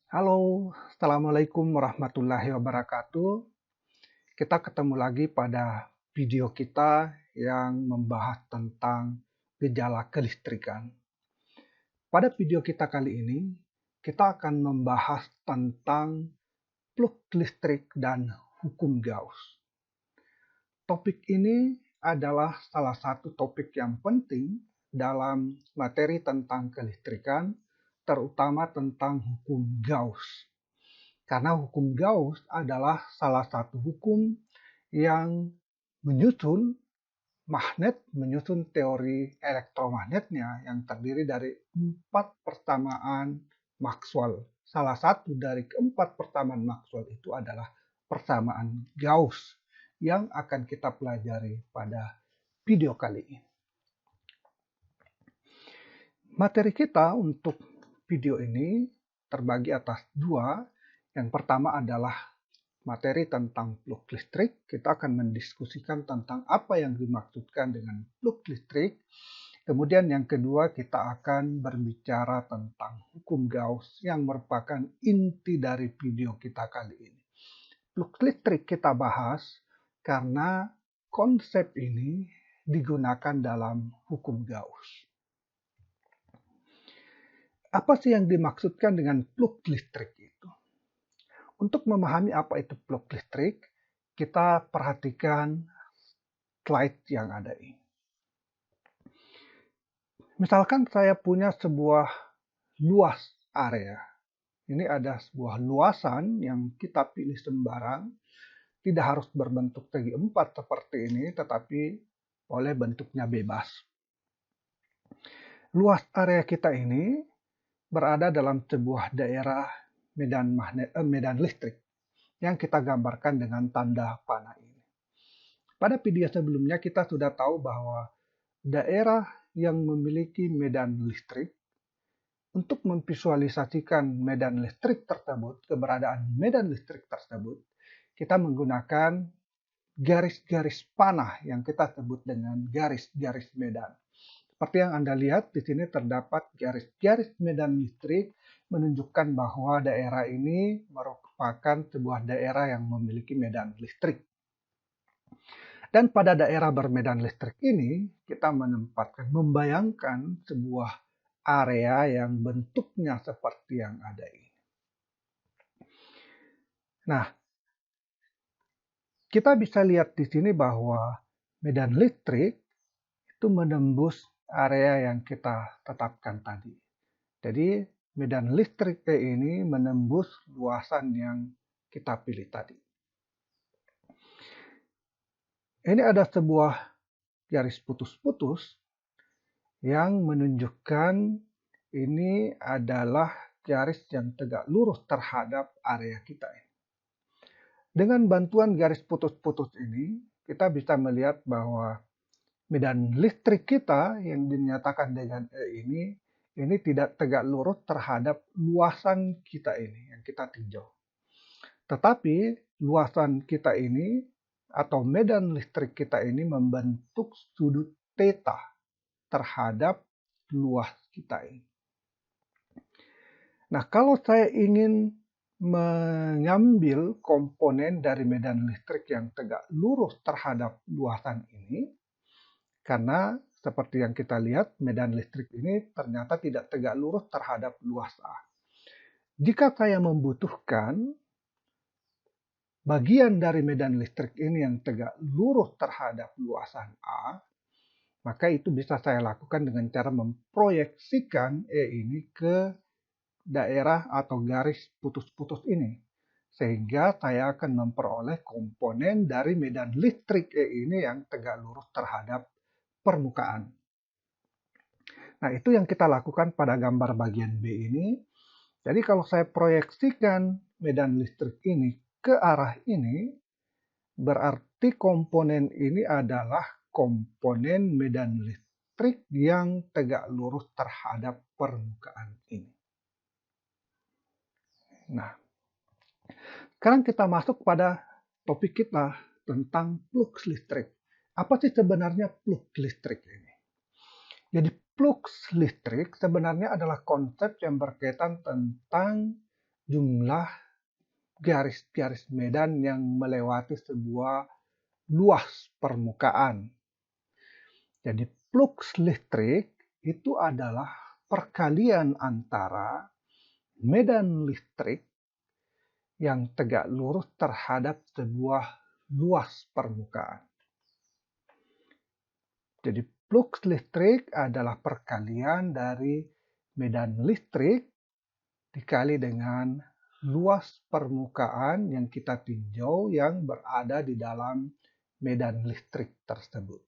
Halo, Assalamualaikum warahmatullahi wabarakatuh. Kita ketemu lagi pada video kita yang membahas tentang gejala kelistrikan. Pada video kita kali ini, kita akan membahas tentang plug listrik dan hukum Gauss. Topik ini adalah salah satu topik yang penting dalam materi tentang kelistrikan, terutama tentang hukum Gauss. Karena hukum Gauss adalah salah satu hukum yang menyusun teori elektromagnetnya yang terdiri dari 4 persamaan Maxwell. Salah satu dari keempat persamaan Maxwell itu adalah persamaan Gauss yang akan kita pelajari pada video kali ini. Materi kita untuk video ini terbagi atas dua. Yang pertama adalah materi tentang plug listrik. Kita akan mendiskusikan tentang apa yang dimaksudkan dengan plug listrik. Kemudian yang kedua kita akan berbicara tentang hukum Gauss yang merupakan inti dari video kita kali ini. Plug listrik kita bahas karena konsep ini digunakan dalam hukum Gauss. Apa sih yang dimaksudkan dengan plug listrik itu? Untuk memahami apa itu plug listrik, kita perhatikan slide yang ada ini. Misalkan saya punya sebuah luas area. Ini ada sebuah luasan yang kita pilih sembarang. Tidak harus berbentuk segi empat seperti ini, tetapi boleh bentuknya bebas. Luas area kita ini berada dalam sebuah daerah medan listrik yang kita gambarkan dengan tanda panah ini. Pada video sebelumnya kita sudah tahu bahwa daerah yang memiliki medan listrik, untuk memvisualisasikan medan listrik tersebut, keberadaan medan listrik tersebut, kita menggunakan garis-garis panah yang kita sebut dengan garis-garis medan. Seperti yang Anda lihat, di sini terdapat garis-garis medan listrik menunjukkan bahwa daerah ini merupakan sebuah daerah yang memiliki medan listrik. Dan pada daerah bermedan listrik ini, kita membayangkan sebuah area yang bentuknya seperti yang ada ini. Nah, kita bisa lihat di sini bahwa medan listrik itu menembus area yang kita tetapkan tadi. Jadi medan listrik ini menembus luasan yang kita pilih tadi. Ini ada sebuah garis putus-putus yang menunjukkan ini adalah garis yang tegak lurus terhadap area kita. Dengan bantuan garis putus-putus ini, kita bisa melihat bahwa medan listrik kita yang dinyatakan dengan E ini tidak tegak lurus terhadap luasan kita ini yang kita tinjau. Tetapi luasan kita ini atau medan listrik kita ini membentuk sudut theta terhadap luas kita ini. Nah, kalau saya ingin mengambil komponen dari medan listrik yang tegak lurus terhadap luasan ini, karena seperti yang kita lihat, medan listrik ini ternyata tidak tegak lurus terhadap luas A. Jika saya membutuhkan bagian dari medan listrik ini yang tegak lurus terhadap luasan A, maka itu bisa saya lakukan dengan cara memproyeksikan E ini ke daerah atau garis putus-putus ini. Sehingga saya akan memperoleh komponen dari medan listrik E ini yang tegak lurus terhadap permukaan. Nah, itu yang kita lakukan pada gambar bagian B ini. Jadi kalau saya proyeksikan medan listrik ini ke arah ini, berarti komponen ini adalah komponen medan listrik yang tegak lurus terhadap permukaan ini. Nah, sekarang kita masuk pada topik kita tentang plug listrik. Apa sih sebenarnya plug listrik ini? Jadi plug listrik sebenarnya adalah konsep yang berkaitan tentang jumlah garis-garis medan yang melewati sebuah luas permukaan. Jadi flux listrik itu adalah perkalian antara medan listrik yang tegak lurus terhadap sebuah luas permukaan. Jadi flux listrik adalah perkalian dari medan listrik dikali dengan luas permukaan yang kita tinjau yang berada di dalam medan listrik tersebut.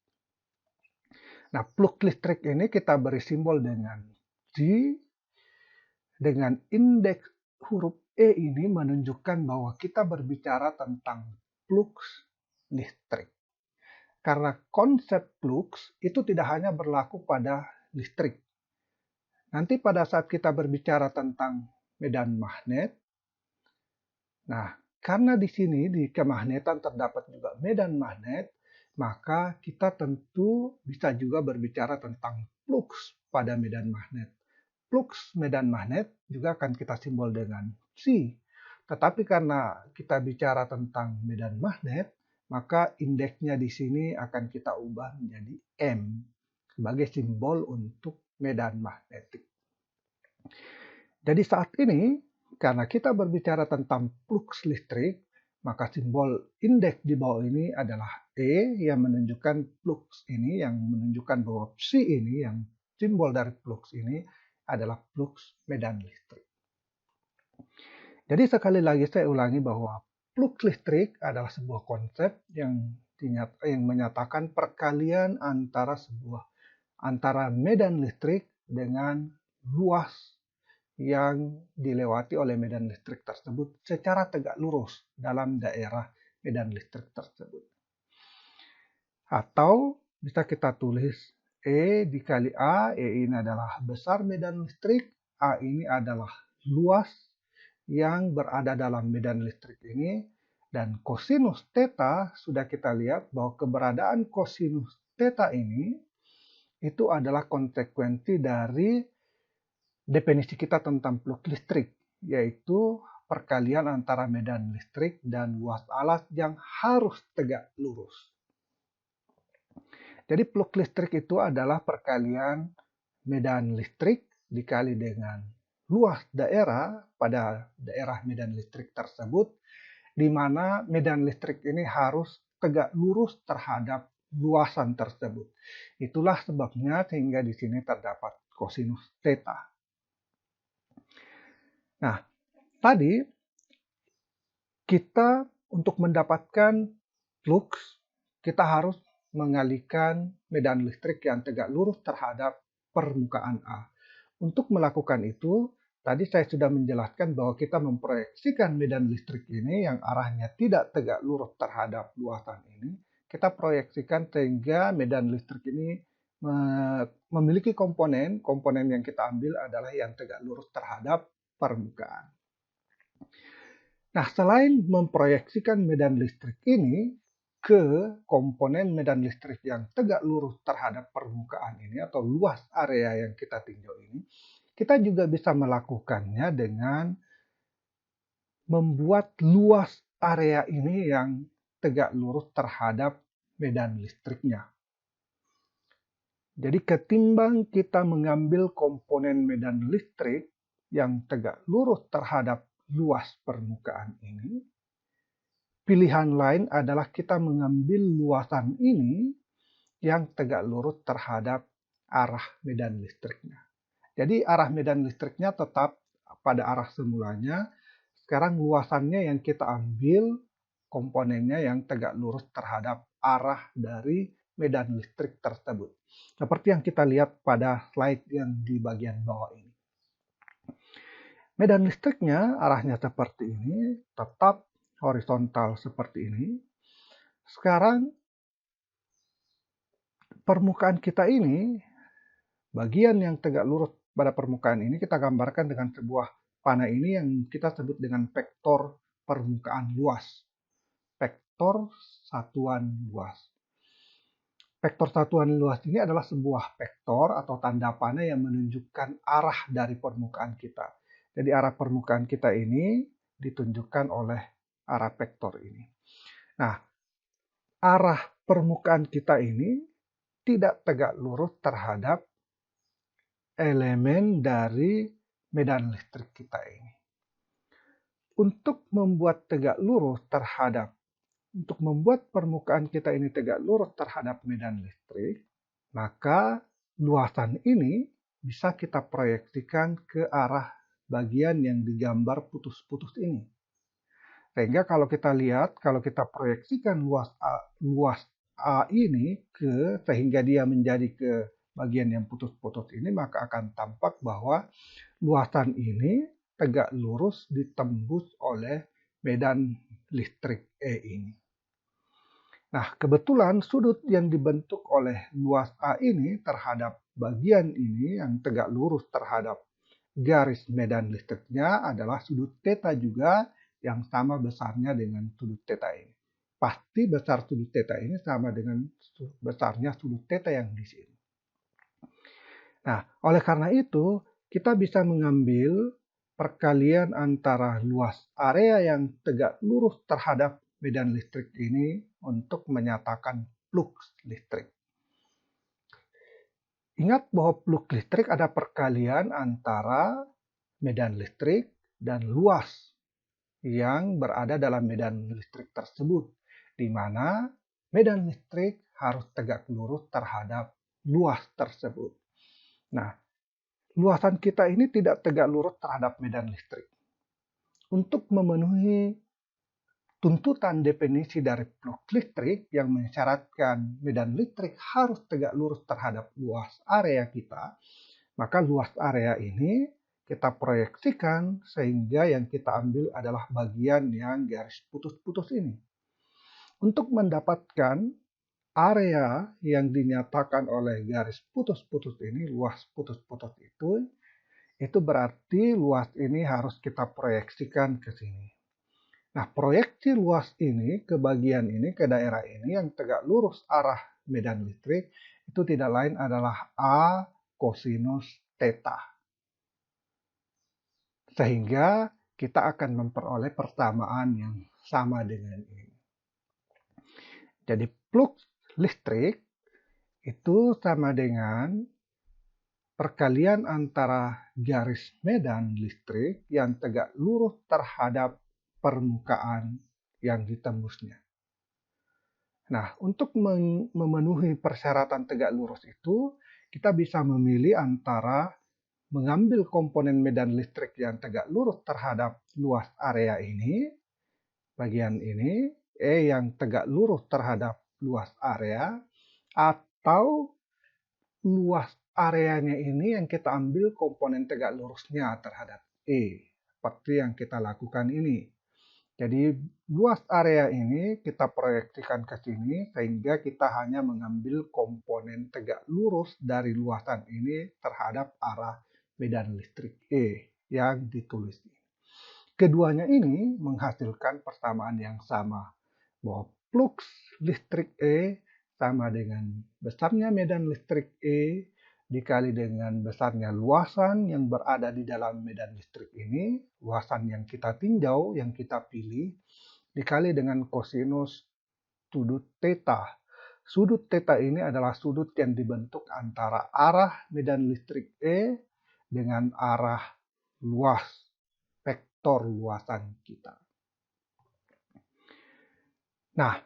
Nah, flux listrik ini kita beri simbol dengan G, dengan indeks huruf E ini menunjukkan bahwa kita berbicara tentang flux listrik. Karena konsep flux itu tidak hanya berlaku pada listrik. Nanti pada saat kita berbicara tentang medan magnet, nah karena di sini di kemagnetan terdapat juga medan magnet, maka kita tentu bisa juga berbicara tentang flux pada medan magnet. Flux medan magnet juga akan kita simbol dengan C. Tetapi karena kita bicara tentang medan magnet, maka indeksnya di sini akan kita ubah menjadi M sebagai simbol untuk medan magnetik. Jadi saat ini, karena kita berbicara tentang flux listrik, maka simbol indeks di bawah ini adalah E yang menunjukkan flux ini, yang menunjukkan bahwa C ini, yang simbol dari flux ini adalah flux medan listrik. Jadi sekali lagi saya ulangi bahwa flux listrik adalah sebuah konsep yang menyatakan perkalian antara medan listrik dengan luas yang dilewati oleh medan listrik tersebut secara tegak lurus dalam daerah medan listrik tersebut. Atau bisa kita tulis E dikali A, E ini adalah besar medan listrik, A ini adalah luas yang berada dalam medan listrik ini, dan kosinus theta sudah kita lihat bahwa keberadaan kosinus theta ini itu adalah konsekuensi dari definisi kita tentang flux listrik, yaitu perkalian antara medan listrik dan luas alas yang harus tegak lurus. Jadi flux listrik itu adalah perkalian medan listrik dikali dengan luas daerah pada daerah medan listrik tersebut, di mana medan listrik ini harus tegak lurus terhadap luasan tersebut. Itulah sebabnya sehingga di sini terdapat kosinus theta. Nah, tadi kita untuk mendapatkan flux, kita harus mengalihkan medan listrik yang tegak lurus terhadap permukaan A. Untuk melakukan itu, tadi saya sudah menjelaskan bahwa kita memproyeksikan medan listrik ini yang arahnya tidak tegak lurus terhadap luasan ini. Kita proyeksikan sehingga medan listrik ini memiliki komponen yang kita ambil adalah yang tegak lurus terhadap permukaan. Nah, selain memproyeksikan medan listrik ini ke komponen medan listrik yang tegak lurus terhadap permukaan ini atau luas area yang kita tinjau ini, kita juga bisa melakukannya dengan membuat luas area ini yang tegak lurus terhadap medan listriknya. Jadi ketimbang kita mengambil komponen medan listrik yang tegak lurus terhadap luas permukaan ini, pilihan lain adalah kita mengambil luasan ini yang tegak lurus terhadap arah medan listriknya. Jadi arah medan listriknya tetap pada arah semulanya. Sekarang luasannya yang kita ambil komponennya yang tegak lurus terhadap arah dari medan listrik tersebut. Seperti yang kita lihat pada slide yang di bagian bawah ini. Medan listriknya arahnya seperti ini, tetap horizontal seperti ini. Sekarang permukaan kita ini, bagian yang tegak lurus pada permukaan ini kita gambarkan dengan sebuah panah ini yang kita sebut dengan vektor permukaan luas. Vektor satuan luas. Vektor satuan luas ini adalah sebuah vektor atau tanda panah yang menunjukkan arah dari permukaan kita. Jadi arah permukaan kita ini ditunjukkan oleh arah vektor ini. Nah, arah permukaan kita ini tidak tegak lurus terhadap elemen dari medan listrik kita ini. Untuk membuat permukaan kita ini tegak lurus terhadap medan listrik, maka luasan ini bisa kita proyeksikan ke arah bagian yang digambar putus-putus ini. Sehingga kalau kita lihat, kalau kita proyeksikan luas A ini sehingga dia menjadi ke bagian yang putus-putus ini, maka akan tampak bahwa luasan ini tegak lurus ditembus oleh medan listrik E ini. Nah, kebetulan sudut yang dibentuk oleh luas A ini terhadap bagian ini yang tegak lurus terhadap garis medan listriknya adalah sudut θ juga yang sama besarnya dengan sudut θ ini. Pasti besar sudut θ ini sama dengan besarnya sudut θ yang di sini. Nah, oleh karena itu, kita bisa mengambil perkalian antara luas area yang tegak lurus terhadap medan listrik ini untuk menyatakan flux listrik. Ingat bahwa flux listrik ada perkalian antara medan listrik dan luas yang berada dalam medan listrik tersebut, di mana medan listrik harus tegak lurus terhadap luas tersebut. Nah, luasan kita ini tidak tegak lurus terhadap medan listrik. Untuk memenuhi tuntutan definisi dari flux listrik yang mensyaratkan medan listrik harus tegak lurus terhadap luas area kita, maka luas area ini kita proyeksikan sehingga yang kita ambil adalah bagian yang garis putus-putus ini. Untuk mendapatkan area yang dinyatakan oleh garis putus-putus ini, luas putus-putus itu berarti luas ini harus kita proyeksikan ke sini. Nah, proyeksi luas ini ke bagian ini, ke daerah ini yang tegak lurus arah medan listrik itu tidak lain adalah A kosinus θ. Sehingga kita akan memperoleh persamaan yang sama dengan ini. Jadi flux listrik itu sama dengan perkalian antara garis medan listrik yang tegak lurus terhadap permukaan yang ditembusnya. Nah, untuk memenuhi persyaratan tegak lurus itu, kita bisa memilih antara mengambil komponen medan listrik yang tegak lurus terhadap luas area ini, bagian ini, E yang tegak lurus terhadap luas area, atau luas areanya ini yang kita ambil komponen tegak lurusnya terhadap E, seperti yang kita lakukan ini. Jadi luas area ini kita proyeksikan ke sini sehingga kita hanya mengambil komponen tegak lurus dari luasan ini terhadap arah medan listrik E yang ditulis. Keduanya ini menghasilkan persamaan yang sama, bahwa flux listrik E sama dengan besarnya medan listrik E dikali dengan besarnya luasan yang berada di dalam medan listrik ini, luasan yang kita tinjau, yang kita pilih, dikali dengan kosinus sudut θ. Sudut θ ini adalah sudut yang dibentuk antara arah medan listrik E dengan arah luas, vektor luasan kita. Nah,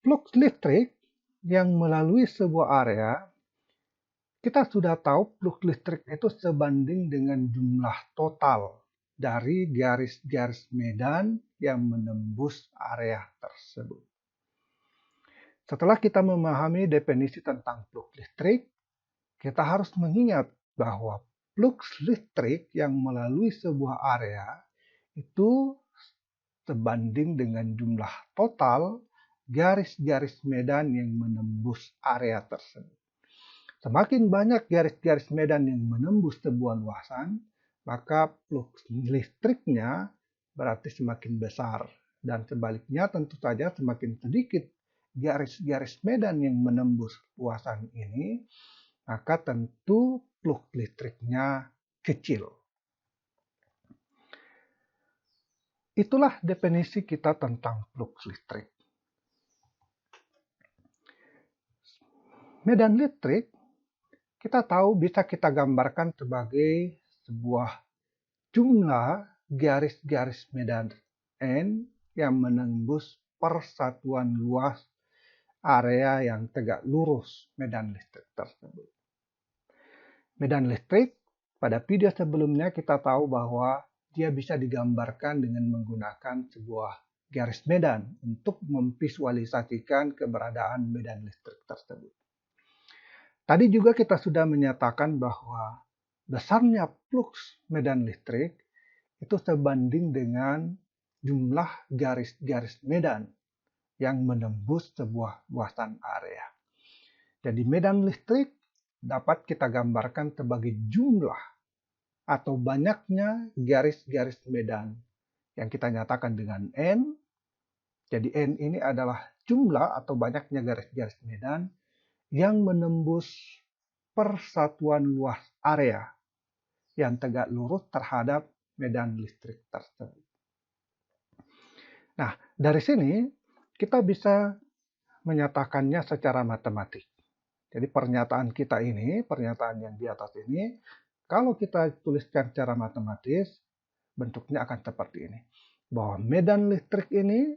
flux listrik yang melalui sebuah area, kita sudah tahu flux listrik itu sebanding dengan jumlah total dari garis-garis medan yang menembus area tersebut. Setelah kita memahami definisi tentang flux listrik, kita harus mengingat bahwa flux listrik yang melalui sebuah area itu sebanding dengan jumlah total garis-garis medan yang menembus area tersebut. Semakin banyak garis-garis medan yang menembus sebuah luasan, maka flux listriknya berarti semakin besar. Dan sebaliknya tentu saja semakin sedikit garis-garis medan yang menembus luasan ini, maka tentu flux listriknya kecil. itulah definisi kita tentang flux listrik. Medan listrik kita tahu bisa kita gambarkan sebagai sebuah jumlah garis-garis medan N yang menembus persatuan luas area yang tegak lurus medan listrik tersebut. Medan listrik, pada video sebelumnya kita tahu bahwa dia bisa digambarkan dengan menggunakan sebuah garis medan untuk memvisualisasikan keberadaan medan listrik tersebut. Tadi juga kita sudah menyatakan bahwa besarnya flux medan listrik itu sebanding dengan jumlah garis-garis medan yang menembus sebuah luasan area. Jadi medan listrik dapat kita gambarkan sebagai jumlah atau banyaknya garis-garis medan yang kita nyatakan dengan N. Jadi N ini adalah jumlah atau banyaknya garis-garis medan yang menembus persatuan luas area yang tegak lurus terhadap medan listrik tersebut. Nah, dari sini kita bisa menyatakannya secara matematik. Jadi pernyataan kita ini, pernyataan yang di atas ini, kalau kita tuliskan secara matematis, bentuknya akan seperti ini. Bahwa medan listrik ini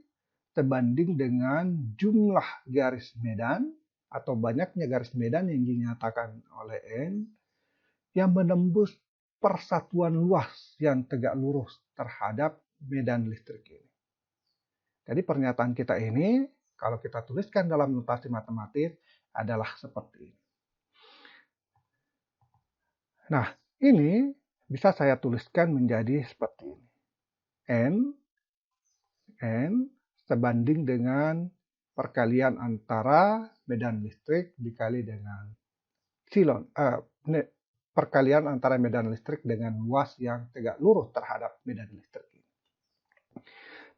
sebanding dengan jumlah garis medan atau banyaknya garis medan yang dinyatakan oleh N yang menembus persatuan luas yang tegak lurus terhadap medan listrik ini. Jadi pernyataan kita ini, kalau kita tuliskan dalam notasi matematis, adalah seperti ini. Nah, ini bisa saya tuliskan menjadi seperti ini. N sebanding dengan perkalian antara medan listrik dikali dengan perkalian antara medan listrik dengan luas yang tegak lurus terhadap medan listrik ini.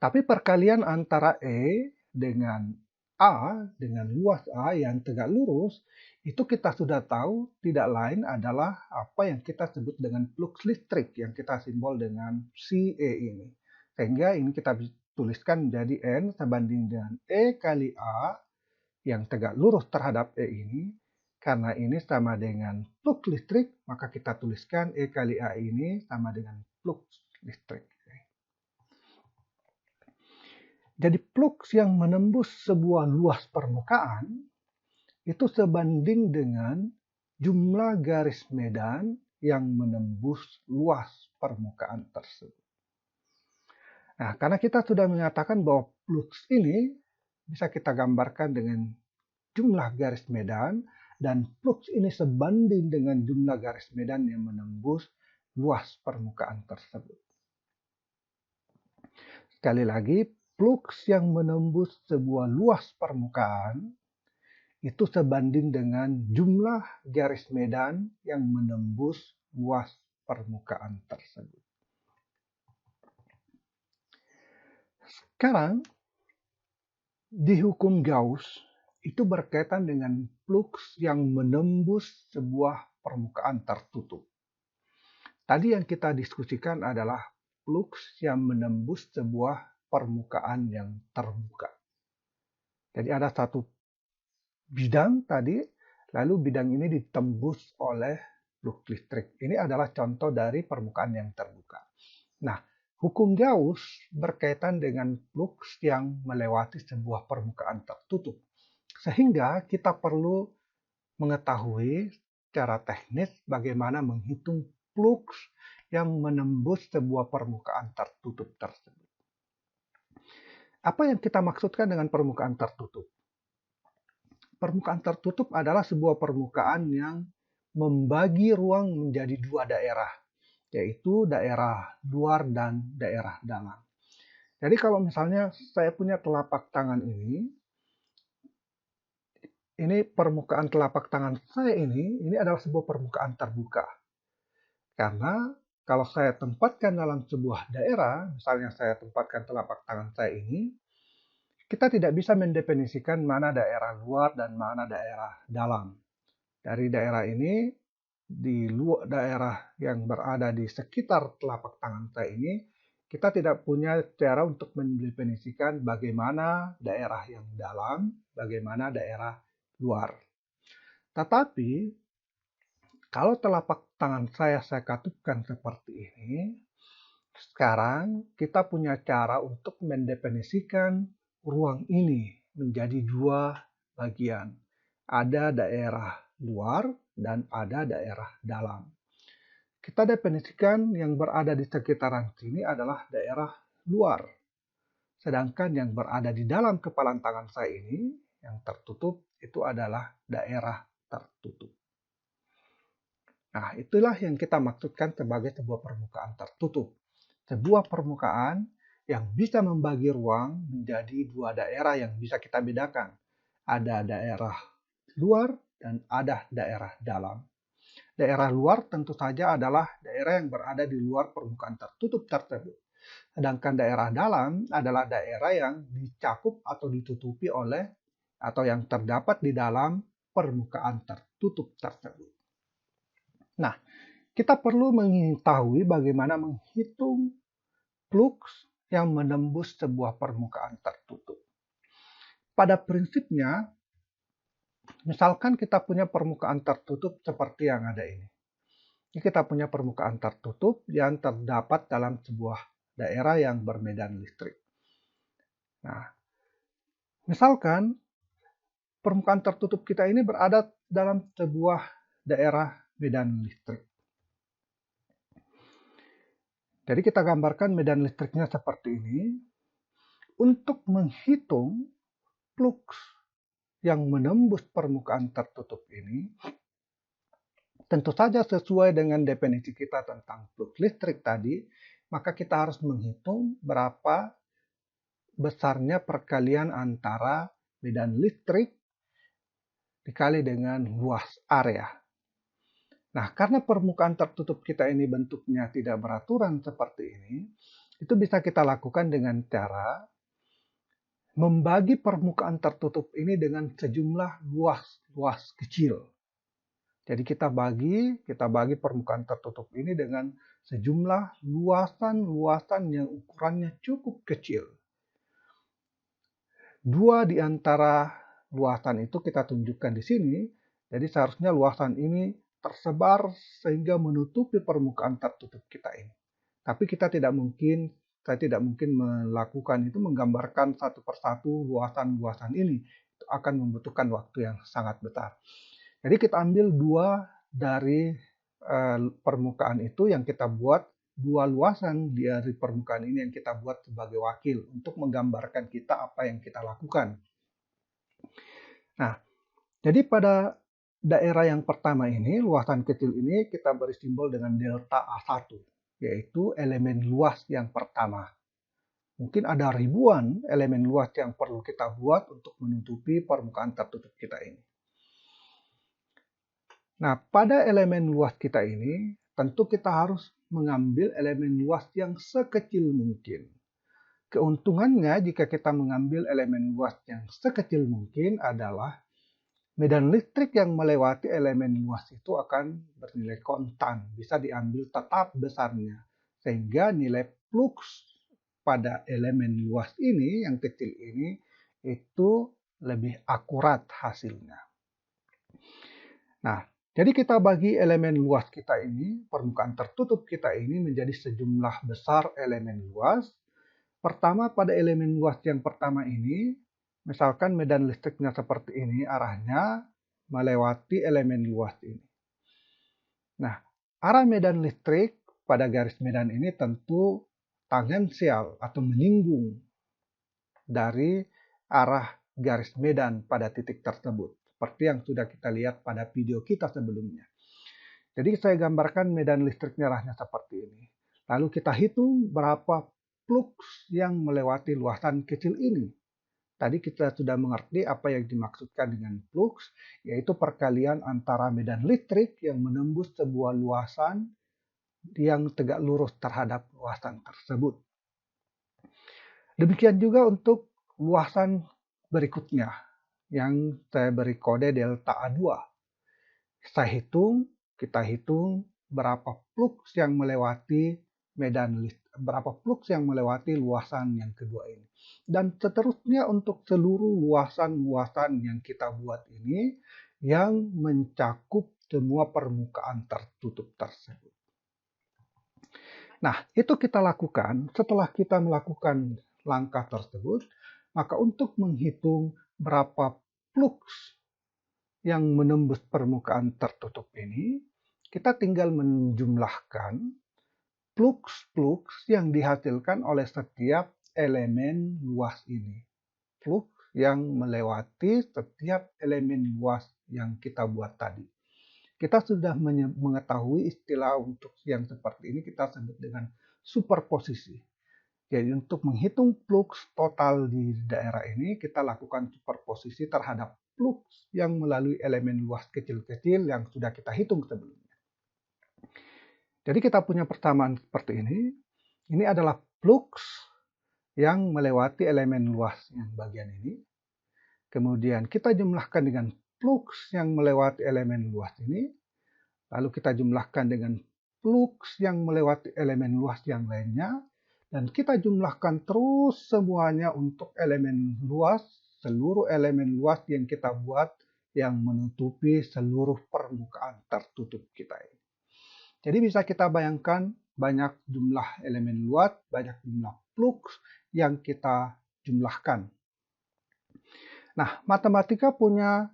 Tapi perkalian antara E dengan A dengan luas A yang tegak lurus, itu kita sudah tahu tidak lain adalah apa yang kita sebut dengan flux listrik yang kita simbol dengan CE ini. Sehingga ini kita tuliskan menjadi N sebanding dengan E kali A yang tegak lurus terhadap E ini. Karena ini sama dengan flux listrik, maka kita tuliskan E kali A ini sama dengan flux listrik. Jadi flux yang menembus sebuah luas permukaan itu sebanding dengan jumlah garis medan yang menembus luas permukaan tersebut. Nah, karena kita sudah menyatakan bahwa flux ini bisa kita gambarkan dengan jumlah garis medan dan flux ini sebanding dengan jumlah garis medan yang menembus luas permukaan tersebut. Sekali lagi, flux yang menembus sebuah luas permukaan itu sebanding dengan jumlah garis medan yang menembus luas permukaan tersebut. Sekarang, di hukum Gauss itu berkaitan dengan flux yang menembus sebuah permukaan tertutup. Tadi yang kita diskusikan adalah flux yang menembus sebuah permukaan yang terbuka. Jadi ada satu bidang tadi, lalu bidang ini ditembus oleh flux listrik. Ini adalah contoh dari permukaan yang terbuka. Nah, hukum Gauss berkaitan dengan flux yang melewati sebuah permukaan tertutup. Sehingga kita perlu mengetahui secara teknis bagaimana menghitung flux yang menembus sebuah permukaan tertutup tersebut. Apa yang kita maksudkan dengan permukaan tertutup? Permukaan tertutup adalah sebuah permukaan yang membagi ruang menjadi dua daerah, yaitu daerah luar dan daerah dalam. Jadi kalau misalnya saya punya telapak tangan ini permukaan telapak tangan saya ini adalah sebuah permukaan terbuka. Karena kalau saya tempatkan dalam sebuah daerah, misalnya saya tempatkan telapak tangan saya ini, kita tidak bisa mendefinisikan mana daerah luar dan mana daerah dalam. Dari daerah ini, di luar daerah yang berada di sekitar telapak tangan saya ini, kita tidak punya cara untuk mendefinisikan bagaimana daerah yang dalam, bagaimana daerah luar. Tetapi, kalau telapak tangan saya katupkan seperti ini, sekarang kita punya cara untuk mendefinisikan ruang ini menjadi dua bagian. Ada daerah luar dan ada daerah dalam. Kita definisikan yang berada di sekitaran sini adalah daerah luar. Sedangkan yang berada di dalam kepalan tangan saya ini, yang tertutup, itu adalah daerah tertutup. Nah, itulah yang kita maksudkan sebagai sebuah permukaan tertutup. Sebuah permukaan yang bisa membagi ruang menjadi dua daerah yang bisa kita bedakan. Ada daerah luar dan ada daerah dalam. Daerah luar tentu saja adalah daerah yang berada di luar permukaan tertutup tersebut. Sedangkan daerah dalam adalah daerah yang dicakup atau ditutupi oleh atau yang terdapat di dalam permukaan tertutup tersebut. Nah, kita perlu mengetahui bagaimana menghitung flux yang menembus sebuah permukaan tertutup. Pada prinsipnya, misalkan kita punya permukaan tertutup seperti yang ada ini. Ini kita punya permukaan tertutup yang terdapat dalam sebuah daerah yang bermedan listrik. Nah, misalkan permukaan tertutup kita ini berada dalam sebuah daerah medan listrik. Jadi kita gambarkan medan listriknya seperti ini. Untuk menghitung flux yang menembus permukaan tertutup ini, tentu saja sesuai dengan definisi kita tentang flux listrik tadi, maka kita harus menghitung berapa besarnya perkalian antara medan listrik dikali dengan luas area. Nah, karena permukaan tertutup kita ini bentuknya tidak beraturan seperti ini, itu bisa kita lakukan dengan cara membagi permukaan tertutup ini dengan sejumlah luas kecil. Jadi kita bagi permukaan tertutup ini dengan sejumlah luasan yang ukurannya cukup kecil. Dua di antara luasan itu kita tunjukkan di sini. Jadi seharusnya luasan ini tersebar sehingga menutupi permukaan tertutup kita ini. Tapi saya tidak mungkin melakukan itu, menggambarkan satu persatu luasan-luasan ini. Itu akan membutuhkan waktu yang sangat besar. Jadi kita ambil dua dari permukaan itu yang kita buat, dua luasan dari permukaan ini yang kita buat sebagai wakil untuk menggambarkan kita apa yang kita lakukan. Nah, jadi pada daerah yang pertama ini, luasan kecil ini kita beri simbol dengan delta A1, yaitu elemen luas yang pertama. Mungkin ada ribuan elemen luas yang perlu kita buat untuk menutupi permukaan tertutup kita ini. Nah, pada elemen luas kita ini, tentu kita harus mengambil elemen luas yang sekecil mungkin. Keuntungannya jika kita mengambil elemen luas yang sekecil mungkin adalah medan listrik yang melewati elemen luas itu akan bernilai konstan, bisa diambil tetap besarnya. Sehingga nilai flux pada elemen luas ini, yang kecil ini, itu lebih akurat hasilnya. Nah, jadi kita bagi elemen luas kita ini, permukaan tertutup kita ini menjadi sejumlah besar elemen luas. Pertama, pada elemen luas yang pertama ini, misalkan medan listriknya seperti ini, arahnya melewati elemen luas ini. Nah, arah medan listrik pada garis medan ini tentu tangensial atau menyinggung dari arah garis medan pada titik tersebut. Seperti yang sudah kita lihat pada video kita sebelumnya. Jadi saya gambarkan medan listriknya arahnya seperti ini. Lalu kita hitung berapa flux yang melewati luasan kecil ini. Tadi kita sudah mengerti apa yang dimaksudkan dengan flux, yaitu perkalian antara medan listrik yang menembus sebuah luasan yang tegak lurus terhadap luasan tersebut. Demikian juga untuk luasan berikutnya, yang saya beri kode delta A2. Kita hitung berapa flux yang melewati berapa flux yang melewati luasan yang kedua ini. Dan seterusnya untuk seluruh luasan-luasan yang kita buat ini yang mencakup semua permukaan tertutup tersebut. Nah, itu kita lakukan setelah kita melakukan langkah tersebut, maka untuk menghitung berapa flux yang menembus permukaan tertutup ini, kita tinggal menjumlahkan flux yang dihasilkan oleh setiap elemen luas ini. Flux yang melewati setiap elemen luas yang kita buat tadi. Kita sudah mengetahui istilah untuk yang seperti ini kita sebut dengan superposisi. Jadi untuk menghitung flux total di daerah ini, kita lakukan superposisi terhadap flux yang melalui elemen luas kecil-kecil yang sudah kita hitung sebelumnya. Jadi kita punya persamaan seperti ini. Ini adalah flux yang melewati elemen luas yang bagian ini. Kemudian kita jumlahkan dengan flux yang melewati elemen luas ini. Lalu kita jumlahkan dengan flux yang melewati elemen luas yang lainnya. Dan kita jumlahkan terus semuanya untuk elemen luas, seluruh elemen luas yang kita buat yang menutupi seluruh permukaan tertutup kita ini. Jadi bisa kita bayangkan banyak jumlah elemen luas, banyak jumlah flux yang kita jumlahkan. Nah, matematika punya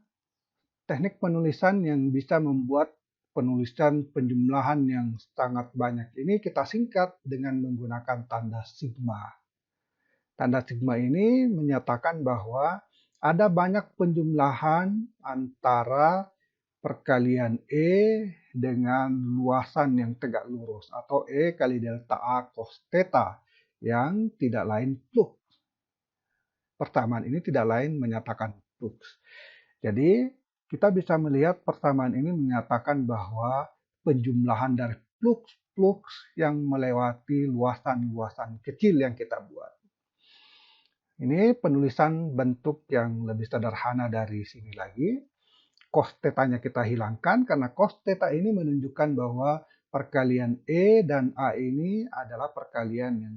teknik penulisan yang bisa membuat penulisan penjumlahan yang sangat banyak ini kita singkat dengan menggunakan tanda sigma. Tanda sigma ini menyatakan bahwa ada banyak penjumlahan antara perkalian E dengan luasan yang tegak lurus atau E kali delta A cos theta yang tidak lain flux. Persamaan ini tidak lain menyatakan flux. Jadi kita bisa melihat persamaan ini menyatakan bahwa penjumlahan dari flux yang melewati luasan-luasan kecil yang kita buat. Ini penulisan bentuk yang lebih sederhana dari sini lagi. Cos theta-nya kita hilangkan karena cos theta ini menunjukkan bahwa perkalian E dan A ini adalah perkalian yang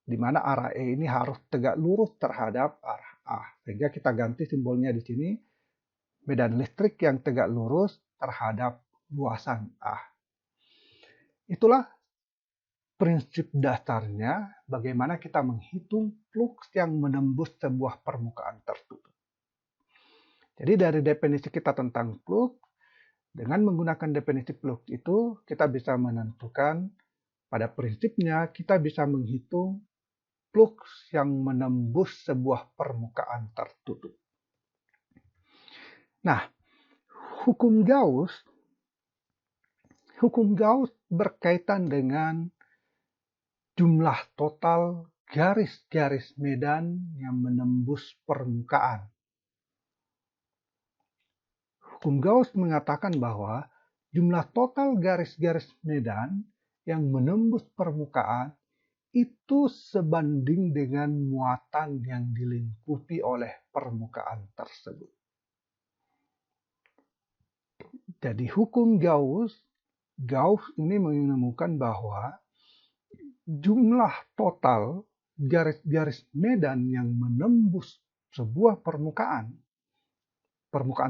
dimana arah E ini harus tegak lurus terhadap arah A. Sehingga kita ganti simbolnya di sini, medan listrik yang tegak lurus terhadap luasan A. Itulah prinsip dasarnya bagaimana kita menghitung flux yang menembus sebuah permukaan tertutup. Jadi dari definisi kita tentang flux, dengan menggunakan definisi flux itu kita bisa menentukan pada prinsipnya kita bisa menghitung flux yang menembus sebuah permukaan tertutup. Nah, hukum Gauss berkaitan dengan jumlah total garis-garis medan yang menembus permukaan. Hukum Gauss mengatakan bahwa jumlah total garis-garis medan yang menembus permukaan itu sebanding dengan muatan yang dilingkupi oleh permukaan tersebut. Jadi hukum Gauss ini menemukan bahwa jumlah total garis-garis medan yang menembus sebuah permukaan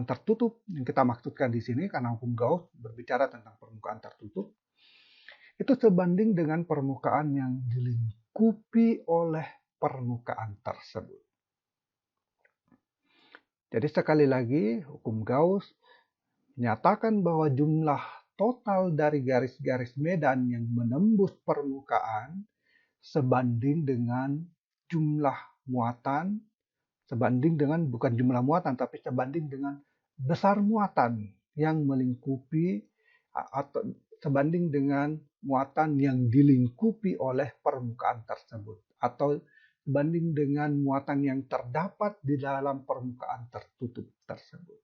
tertutup yang kita maksudkan di sini karena hukum Gauss berbicara tentang permukaan tertutup itu sebanding dengan permukaan yang dilingkupi oleh permukaan tersebut. Jadi sekali lagi hukum Gauss menyatakan bahwa jumlah total dari garis-garis medan yang menembus permukaan sebanding dengan jumlah muatan, sebanding dengan bukan jumlah muatan tapi sebanding dengan besar muatan yang melingkupi atau sebanding dengan muatan yang dilingkupi oleh permukaan tersebut atau sebanding dengan muatan yang terdapat di dalam permukaan tertutup tersebut.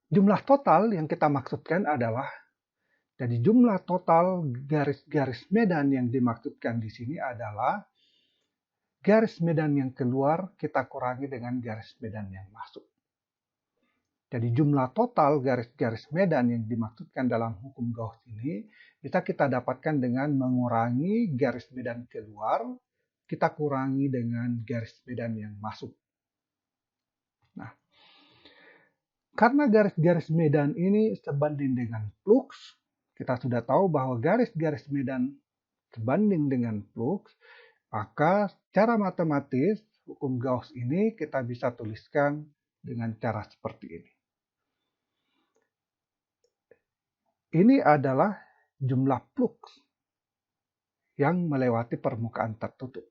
Jumlah total yang kita maksudkan adalah jadi jumlah total garis-garis medan yang dimaksudkan di sini adalah garis medan yang keluar kita kurangi dengan garis medan yang masuk. Jadi jumlah total garis-garis medan yang dimaksudkan dalam hukum Gauss ini Bisa kita dapatkan dengan mengurangi garis medan keluar, kita kurangi dengan garis medan yang masuk. Nah, karena garis-garis medan ini sebanding dengan flux, kita sudah tahu bahwa garis-garis medan sebanding dengan flux, maka secara matematis hukum Gauss ini kita bisa tuliskan dengan cara seperti ini. Ini adalah jumlah flux yang melewati permukaan tertutup.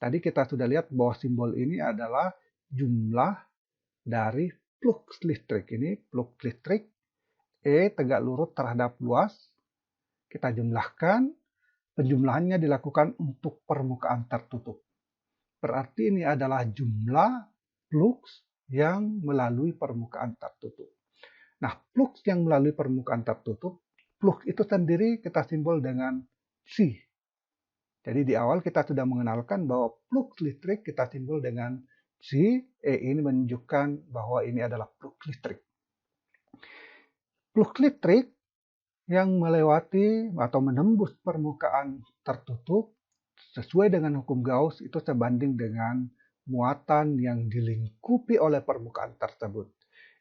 Tadi kita sudah lihat bahwa simbol ini adalah jumlah dari flux listrik. Ini flux listrik E tegak lurus terhadap luas. Kita jumlahkan, penjumlahannya dilakukan untuk permukaan tertutup. Berarti ini adalah jumlah flux yang melalui permukaan tertutup. Nah, flux yang melalui permukaan tertutup, flux itu sendiri kita simbol dengan C. Jadi di awal kita sudah mengenalkan bahwa flux listrik kita simbol dengan C. E ini menunjukkan bahwa ini adalah flux listrik. Flux listrik yang melewati atau menembus permukaan tertutup sesuai dengan hukum Gauss itu sebanding dengan muatan yang dilingkupi oleh permukaan tersebut,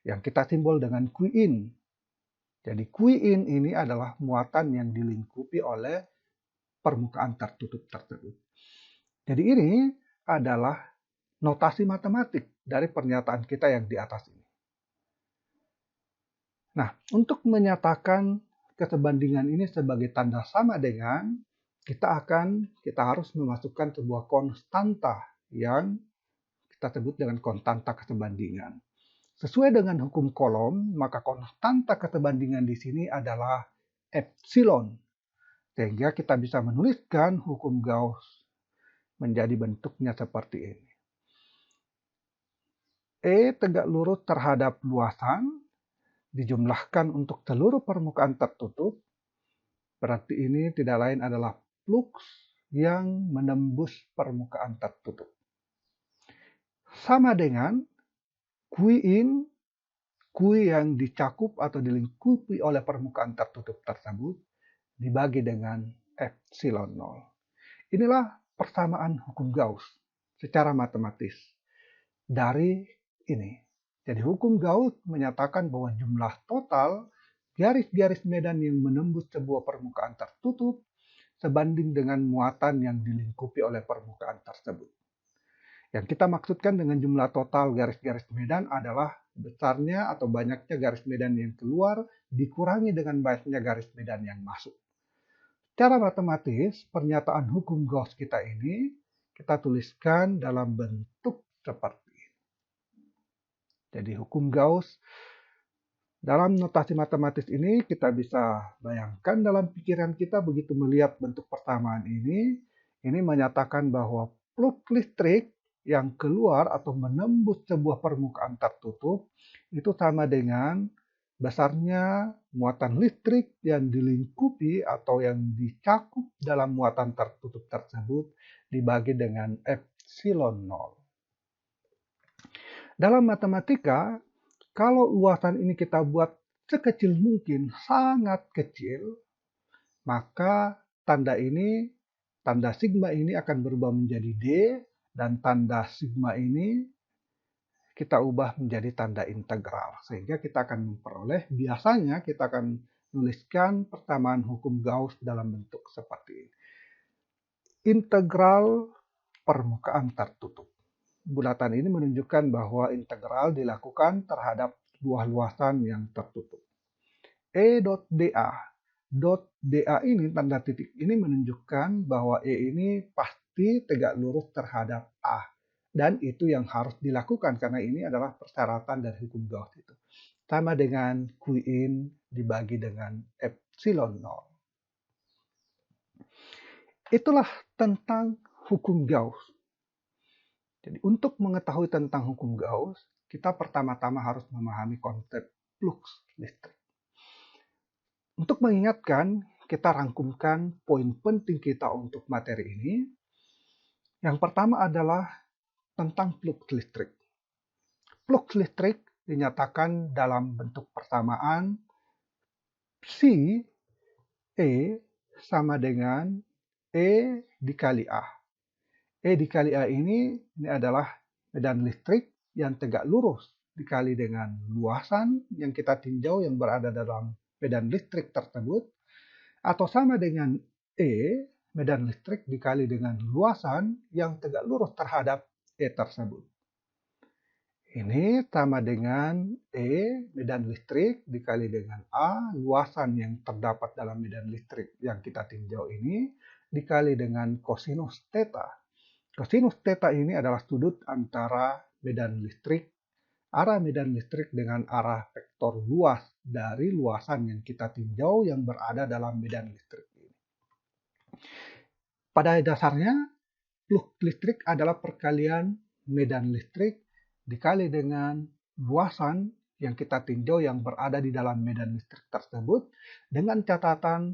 yang kita simbol dengan Qin. Jadi Qin ini adalah muatan yang dilingkupi oleh permukaan tertutup tersebut. Jadi ini adalah notasi matematik dari pernyataan kita yang di atas ini. Nah, untuk menyatakan kesebandingan ini sebagai tanda sama dengan, kita harus memasukkan sebuah konstanta yang kita sebut dengan konstanta kesebandingan. Sesuai dengan hukum Coulomb, maka konstanta kesebandingan di sini adalah epsilon. Sehingga kita bisa menuliskan hukum Gauss menjadi bentuknya seperti ini. E tegak lurus terhadap luasan dijumlahkan untuk seluruh permukaan tertutup. Berarti ini tidak lain adalah flux yang menembus permukaan tertutup. Sama dengan Qin, Q yang dicakup atau dilingkupi oleh permukaan tertutup tersebut dibagi dengan epsilon 0. Inilah persamaan hukum Gauss secara matematis dari ini. Jadi hukum Gauss menyatakan bahwa jumlah total garis-garis medan yang menembus sebuah permukaan tertutup sebanding dengan muatan yang dilingkupi oleh permukaan tersebut. Yang kita maksudkan dengan jumlah total garis-garis medan adalah besarnya atau banyaknya garis medan yang keluar dikurangi dengan banyaknya garis medan yang masuk. Secara matematis, pernyataan hukum Gauss kita ini kita tuliskan dalam bentuk seperti ini. Jadi hukum Gauss dalam notasi matematis ini kita bisa bayangkan dalam pikiran kita begitu melihat bentuk persamaan ini menyatakan bahwa flux listrik yang keluar atau menembus sebuah permukaan tertutup itu sama dengan besarnya muatan listrik yang dilingkupi atau yang dicakup dalam muatan tertutup tersebut dibagi dengan epsilon 0. Dalam matematika, kalau luasan ini kita buat sekecil mungkin, sangat kecil, maka tanda sigma ini akan berubah menjadi D, dan tanda sigma ini kita ubah menjadi tanda integral. Sehingga kita akan memperoleh, biasanya kita akan menuliskan persamaan hukum Gauss dalam bentuk seperti ini. Integral permukaan tertutup. Bulatan ini menunjukkan bahwa integral dilakukan terhadap sebuah luasan yang tertutup. E.dA. dA ini, tanda titik ini menunjukkan bahwa E ini pasti tegak lurus terhadap A. Dan itu yang harus dilakukan karena ini adalah persyaratan dari hukum Gauss itu. Sama dengan Qin dibagi dengan epsilon 0. Itulah tentang hukum Gauss. Jadi untuk mengetahui tentang hukum Gauss, kita pertama-tama harus memahami konsep flux listrik. Untuk mengingatkan, kita rangkumkan poin penting kita untuk materi ini. Yang pertama adalah tentang flux listrik. Flux listrik dinyatakan dalam bentuk persamaan C E sama dengan E dikali A. E dikali A ini adalah medan listrik yang tegak lurus dikali dengan luasan yang kita tinjau yang berada dalam medan listrik tersebut, atau sama dengan E, medan listrik dikali dengan luasan yang tegak lurus terhadap E tersebut. Ini sama dengan E, medan listrik, dikali dengan A, luasan yang terdapat dalam medan listrik yang kita tinjau ini, dikali dengan kosinus theta. Kosinus theta ini adalah sudut antara medan listrik, arah medan listrik dengan arah vektor luas dari luasan yang kita tinjau yang berada dalam medan listrik ini. Pada dasarnya, flux listrik adalah perkalian medan listrik dikali dengan luasan yang kita tinjau yang berada di dalam medan listrik tersebut, dengan catatan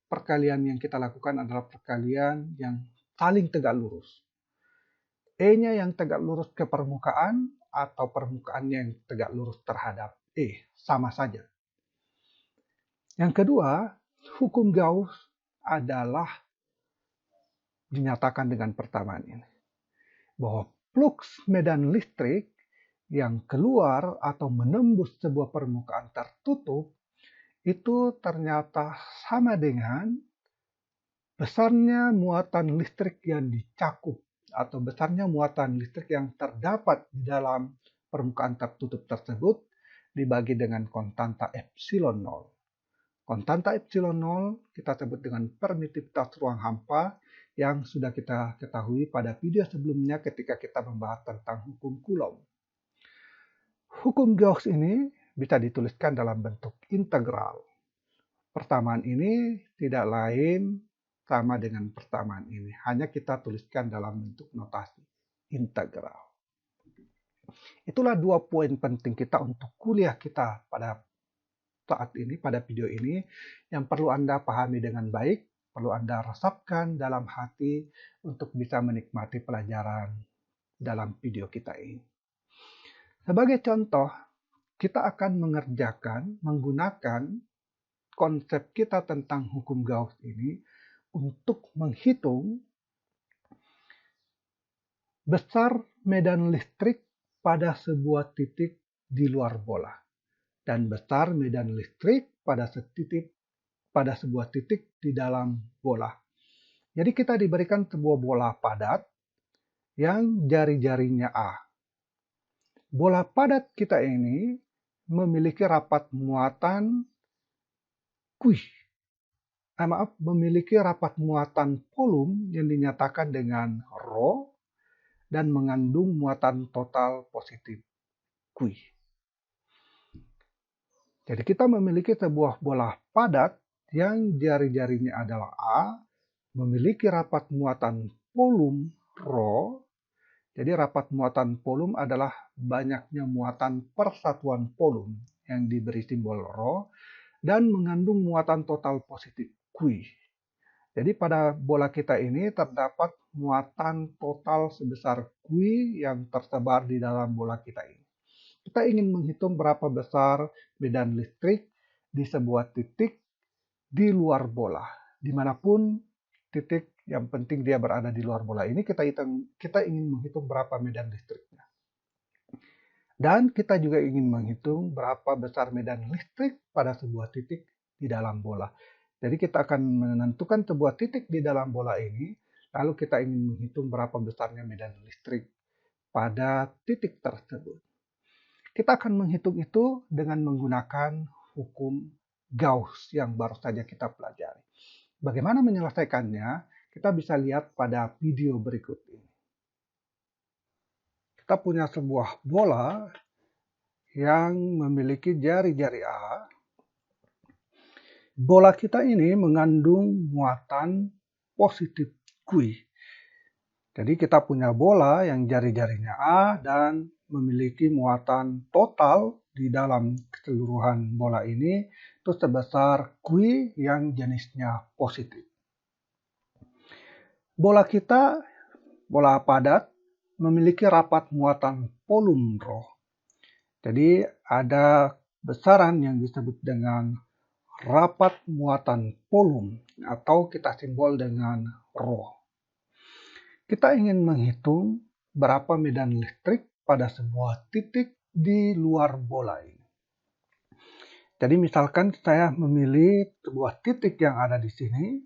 perkalian yang kita lakukan adalah perkalian yang saling tegak lurus. E-nya yang tegak lurus ke permukaan atau permukaannya yang tegak lurus terhadap E, sama saja. Yang kedua, hukum Gauss adalah dinyatakan dengan pertamaan ini, bahwa flux medan listrik yang keluar atau menembus sebuah permukaan tertutup itu ternyata sama dengan besarnya muatan listrik yang dicakup atau besarnya muatan listrik yang terdapat di dalam permukaan tertutup tersebut dibagi dengan konstanta epsilon 0. Konstanta epsilon 0 kita sebut dengan permitivitas ruang hampa yang sudah kita ketahui pada video sebelumnya ketika kita membahas tentang hukum Coulomb. Hukum Gauss ini bisa dituliskan dalam bentuk integral. Persamaan ini tidak lain sama dengan persamaan ini, hanya kita tuliskan dalam bentuk notasi integral. Itulah dua poin penting kita untuk kuliah kita pada saat ini, pada video ini, yang perlu Anda pahami dengan baik, perlu Anda resapkan dalam hati untuk bisa menikmati pelajaran dalam video kita ini. Sebagai contoh, kita akan mengerjakan menggunakan konsep kita tentang hukum Gauss ini untuk menghitung besar medan listrik pada sebuah titik di luar bola dan besar medan listrik pada sebuah titik di dalam bola. Jadi kita diberikan sebuah bola padat yang jari-jarinya A. Bola padat kita ini memiliki rapat muatan memiliki rapat muatan volum yang dinyatakan dengan Rho dan mengandung muatan total positif Q. Jadi kita memiliki sebuah bola padat yang jari-jarinya adalah A, memiliki rapat muatan volum Rho. Jadi rapat muatan volum adalah banyaknya muatan persatuan volum yang diberi simbol Rho dan mengandung muatan total positif Q. Jadi pada bola kita ini terdapat muatan total sebesar Q yang tersebar di dalam bola kita ini. Kita ingin menghitung berapa besar medan listrik di sebuah titik di luar bola. Dimanapun titik, yang penting dia berada di luar bola ini, kita ingin menghitung berapa medan listriknya. Dan kita juga ingin menghitung berapa besar medan listrik pada sebuah titik di dalam bola. Jadi kita akan menentukan sebuah titik di dalam bola ini, lalu kita ingin menghitung berapa besarnya medan listrik pada titik tersebut. Kita akan menghitung itu dengan menggunakan hukum Gauss yang baru saja kita pelajari. Bagaimana menyelesaikannya? Kita bisa lihat pada video berikut ini. Kita punya sebuah bola yang memiliki jari-jari A. Bola kita ini mengandung muatan positif Q. Jadi kita punya bola yang jari-jarinya A dan memiliki muatan total di dalam keseluruhan bola ini itu sebesar Q yang jenisnya positif. Bola kita, bola padat, memiliki rapat muatan volum Rho. Jadi ada besaran yang disebut dengan rapat muatan volume atau kita simbol dengan rho. Kita ingin menghitung berapa medan listrik pada sebuah titik di luar bola ini. Jadi misalkan saya memilih sebuah titik yang ada di sini.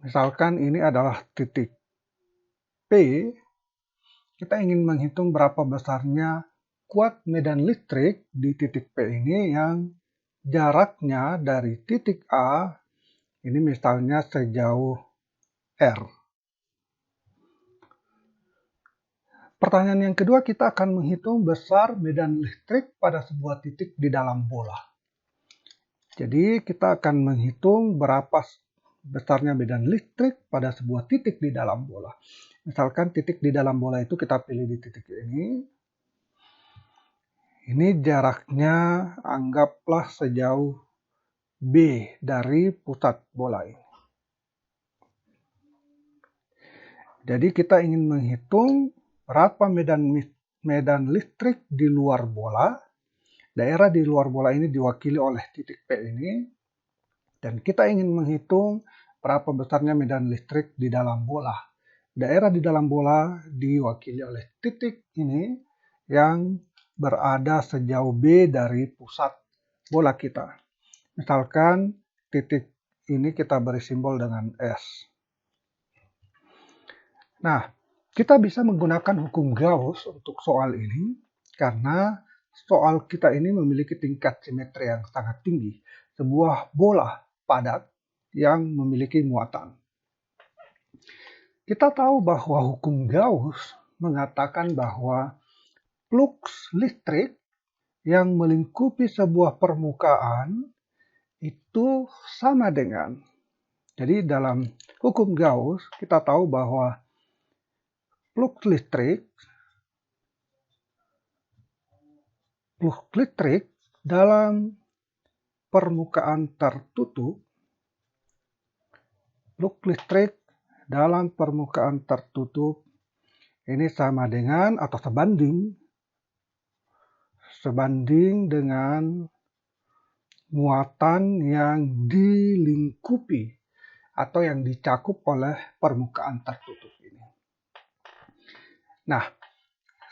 Misalkan ini adalah titik P. Kita ingin menghitung berapa besarnya kuat medan listrik di titik P ini yang jaraknya dari titik A, ini misalnya sejauh R. Pertanyaan yang kedua, kita akan menghitung besar medan listrik pada sebuah titik di dalam bola. Jadi kita akan menghitung berapa besarnya medan listrik pada sebuah titik di dalam bola. Misalkan titik di dalam bola itu kita pilih di titik ini. Ini jaraknya anggaplah sejauh B dari pusat bola ini. Jadi kita ingin menghitung berapa medan listrik di luar bola. Daerah di luar bola ini diwakili oleh titik P ini. Dan kita ingin menghitung berapa besarnya medan listrik di dalam bola. Daerah di dalam bola diwakili oleh titik ini yang berada sejauh B dari pusat bola kita. Misalkan titik ini kita beri simbol dengan S. Nah, kita bisa menggunakan hukum Gauss untuk soal ini karena soal kita ini memiliki tingkat simetri yang sangat tinggi. Sebuah bola padat yang memiliki muatan. Kita tahu bahwa hukum Gauss mengatakan bahwa flux listrik yang melingkupi sebuah permukaan itu sama dengan. Jadi dalam hukum Gauss kita tahu bahwa flux listrik dalam permukaan tertutup, ini sama dengan atau sebanding dengan muatan yang dilingkupi atau yang dicakup oleh permukaan tertutup ini. Nah,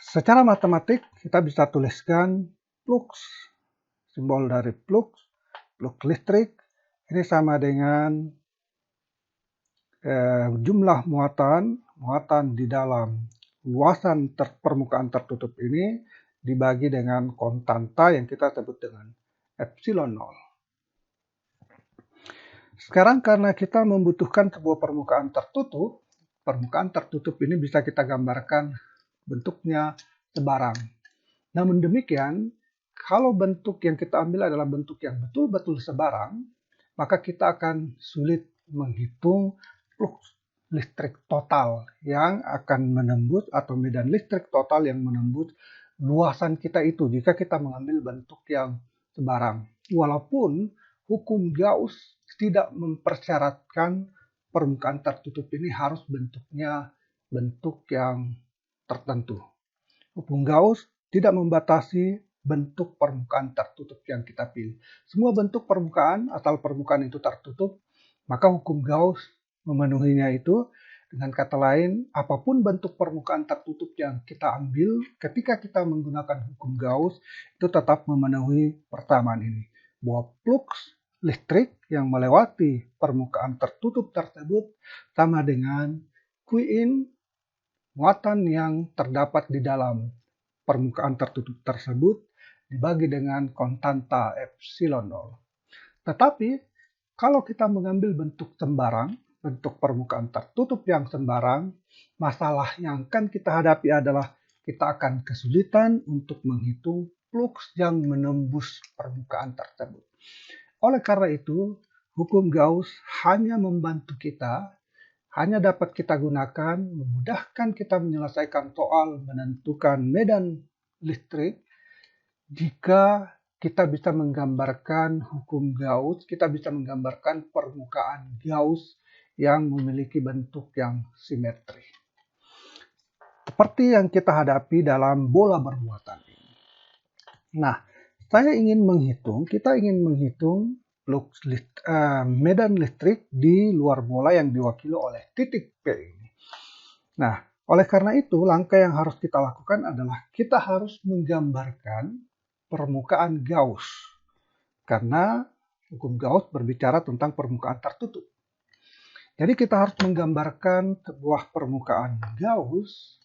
secara matematik kita bisa tuliskan flux, simbol dari flux listrik ini sama dengan jumlah muatan di dalam luasan permukaan tertutup ini dibagi dengan konstanta yang kita sebut dengan epsilon 0. Sekarang karena kita membutuhkan sebuah permukaan tertutup ini bisa kita gambarkan bentuknya sebarang. Namun demikian, kalau bentuk yang kita ambil adalah bentuk yang betul-betul sebarang, maka kita akan sulit menghitung flux listrik total yang akan menembus atau medan listrik total yang menembus luasan kita itu jika kita mengambil bentuk yang sebarang. Walaupun hukum Gauss tidak mempersyaratkan permukaan tertutup ini harus bentuknya bentuk yang tertentu. Hukum Gauss tidak membatasi bentuk permukaan tertutup yang kita pilih. Semua bentuk permukaan, asal permukaan itu tertutup, maka hukum Gauss memenuhinya itu. Dengan kata lain, apapun bentuk permukaan tertutup yang kita ambil, ketika kita menggunakan hukum Gauss, itu tetap memenuhi persamaan ini. Bahwa flux listrik yang melewati permukaan tertutup tersebut sama dengan Qin muatan yang terdapat di dalam permukaan tertutup tersebut dibagi dengan konstanta epsilon 0. Tetapi kalau kita mengambil bentuk sembarang, bentuk permukaan tertutup yang sembarang, masalah yang akan kita hadapi adalah kita akan kesulitan untuk menghitung flux yang menembus permukaan tersebut. Oleh karena itu, hukum Gauss hanya membantu kita, hanya dapat kita gunakan, memudahkan kita menyelesaikan soal menentukan medan listrik jika kita bisa menggambarkan hukum Gauss, kita bisa menggambarkan permukaan Gauss yang memiliki bentuk yang simetri. Seperti yang kita hadapi dalam bola bermuatan ini. Nah, kita ingin menghitung medan listrik di luar bola yang diwakili oleh titik P ini. Nah, oleh karena itu langkah yang harus kita lakukan adalah kita harus menggambarkan permukaan Gauss. Karena hukum Gauss berbicara tentang permukaan tertutup. Jadi kita harus menggambarkan sebuah permukaan Gauss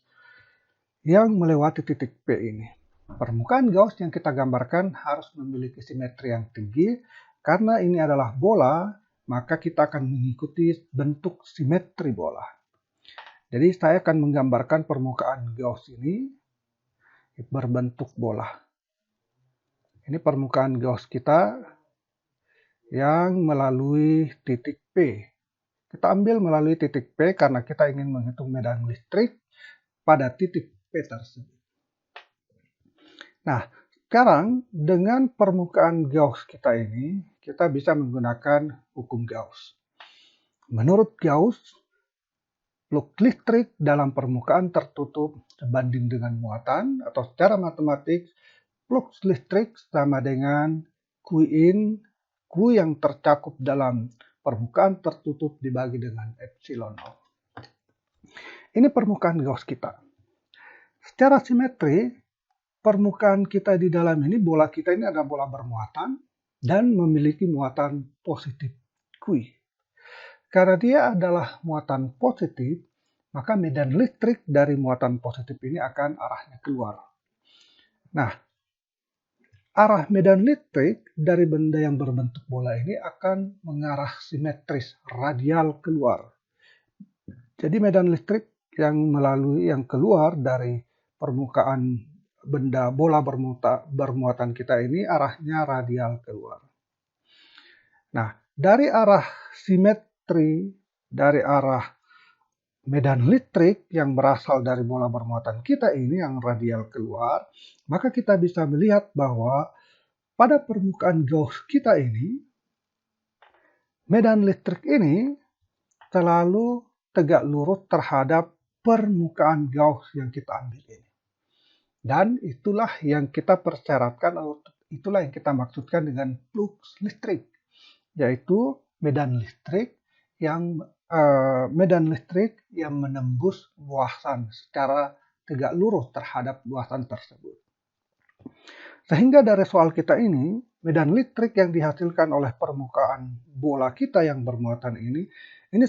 yang melewati titik P ini. Permukaan Gauss yang kita gambarkan harus memiliki simetri yang tinggi. Karena ini adalah bola, maka kita akan mengikuti bentuk simetri bola. Jadi saya akan menggambarkan permukaan Gauss ini berbentuk bola. Ini permukaan Gauss kita yang melalui titik P. Kita ambil melalui titik P karena kita ingin menghitung medan listrik pada titik P tersebut. Nah, sekarang dengan permukaan Gauss kita ini, kita bisa menggunakan hukum Gauss. Menurut Gauss, flux listrik dalam permukaan tertutup sebanding dengan muatan, atau secara matematik, flux listrik sama dengan Qin, Q yang tercakup dalam permukaan tertutup dibagi dengan epsilon nol. Ini permukaan Gauss kita. Secara simetri, permukaan kita di dalam ini, bola kita ini adalah bola bermuatan dan memiliki muatan positif Q. Karena dia adalah muatan positif, maka medan listrik dari muatan positif ini akan arahnya keluar. Nah, arah medan listrik dari benda yang berbentuk bola ini akan mengarah simetris radial keluar. Jadi medan listrik yang keluar dari permukaan benda bola bermuatan kita ini arahnya radial keluar. Nah, dari arah simetri, dari arah medan listrik yang berasal dari bola bermuatan kita ini yang radial keluar, maka kita bisa melihat bahwa pada permukaan Gauss kita ini, medan listrik ini selalu tegak lurus terhadap permukaan Gauss yang kita ambil ini. Dan itulah yang kita persyaratkan, itulah yang kita maksudkan dengan flux listrik, yaitu medan listrik yang menembus luasan secara tegak lurus terhadap luasan tersebut. Sehingga dari soal kita ini, medan listrik yang dihasilkan oleh permukaan bola kita yang bermuatan ini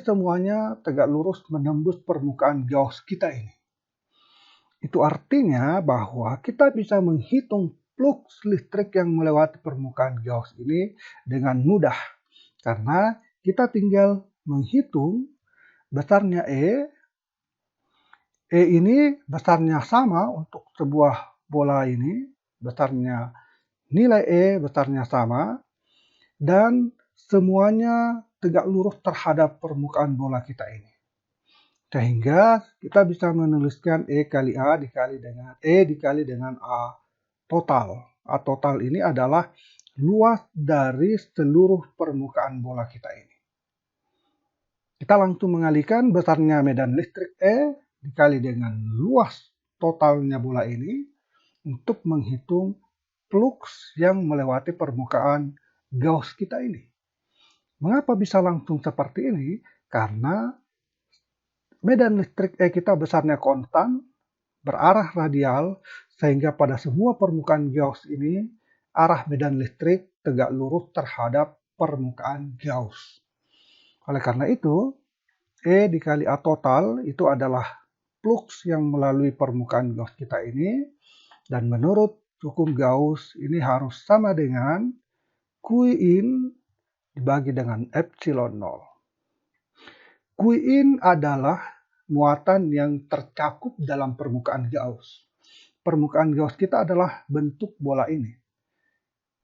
semuanya tegak lurus menembus permukaan Gauss kita ini. Itu artinya bahwa kita bisa menghitung flux listrik yang melewati permukaan Gauss ini dengan mudah. Karena kita tinggal menghitung besarnya E ini besarnya sama untuk sebuah bola ini, besarnya nilai E besarnya sama, dan semuanya tegak lurus terhadap permukaan bola kita ini. Sehingga kita bisa menuliskan E kali A dikali dengan A total. A total ini adalah luas dari seluruh permukaan bola kita ini. Kita langsung mengalihkan besarnya medan listrik E dikali dengan luas totalnya bola ini untuk menghitung flux yang melewati permukaan Gauss kita ini. Mengapa bisa langsung seperti ini? Karena medan listrik E kita besarnya konstan, berarah radial, sehingga pada semua permukaan Gauss ini, arah medan listrik tegak lurus terhadap permukaan Gauss. Oleh karena itu, E dikali A total itu adalah flux yang melalui permukaan Gauss kita ini, dan menurut hukum Gauss ini harus sama dengan Qin dibagi dengan epsilon nol. Qin adalah muatan yang tercakup dalam permukaan Gauss. Permukaan Gauss kita adalah bentuk bola ini.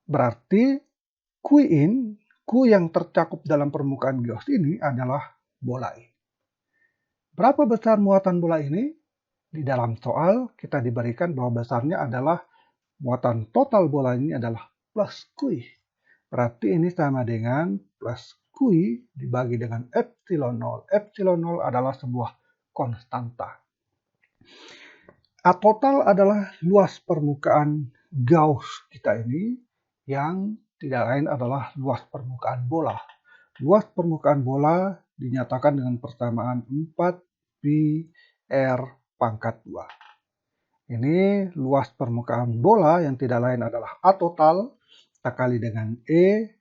Berarti Q yang tercakup dalam permukaan Gauss ini adalah bola ini. Berapa besar muatan bola ini? Di dalam soal kita diberikan bahwa besarnya adalah muatan total bola ini adalah plus Q. Berarti ini sama dengan plus Q dibagi dengan epsilon nol. Epsilon nol adalah sebuah konstanta. A total adalah luas permukaan Gauss kita ini yang tidak lain adalah luas permukaan bola. Luas permukaan bola dinyatakan dengan persamaan 4pi R pangkat 2. Ini luas permukaan bola yang tidak lain adalah A total, kita kali dengan E,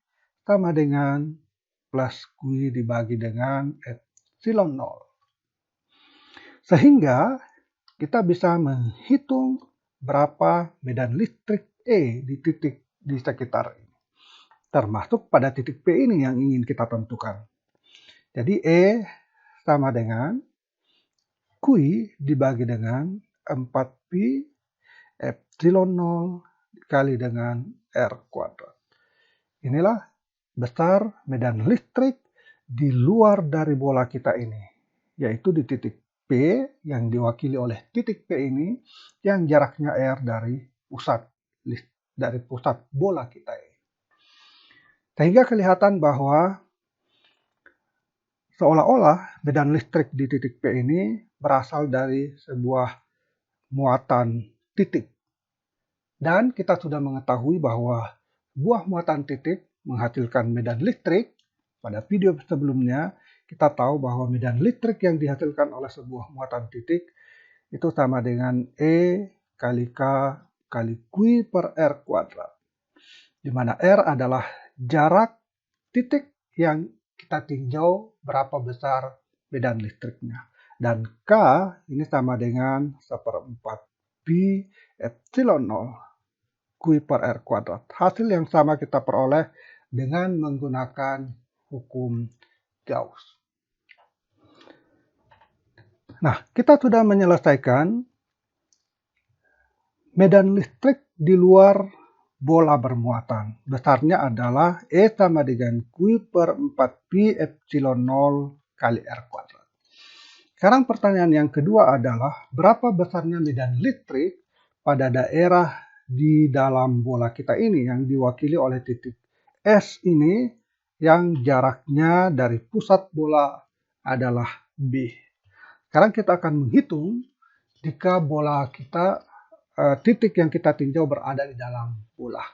sama dengan plus Q dibagi dengan epsilon 0. Sehingga kita bisa menghitung berapa medan listrik E di titik di sekitar ini. Termasuk pada titik P ini yang ingin kita tentukan. Jadi E sama dengan Q dibagi dengan 4pi epsilon 0 dikali dengan R kuadrat. Inilah besar medan listrik di luar dari bola kita ini, yaitu di titik P yang diwakili oleh titik P ini yang jaraknya R dari pusat bola kita ini. Sehingga kelihatan bahwa seolah-olah medan listrik di titik P ini berasal dari sebuah muatan titik. Dan kita sudah mengetahui bahwa buah muatan titik menghasilkan medan listrik. Pada video sebelumnya kita tahu bahwa medan listrik yang dihasilkan oleh sebuah muatan titik itu sama dengan E kali K kali Q per R kuadrat. Di mana R adalah jarak titik yang kita tinjau berapa besar medan listriknya. Dan K ini sama dengan 1/4 pi epsilon 0 Q per R kuadrat. Hasil yang sama kita peroleh dengan menggunakan hukum Gauss. Nah, kita sudah menyelesaikan medan listrik di luar bola bermuatan. Besarnya adalah E sama dengan Q per 4pi epsilon 0 kali R kuadrat. Sekarang pertanyaan yang kedua adalah berapa besarnya medan listrik pada daerah di dalam bola kita ini yang diwakili oleh titik S ini yang jaraknya dari pusat bola adalah B. Sekarang kita akan menghitung jika bola kita titik yang kita tinjau berada di dalam bola.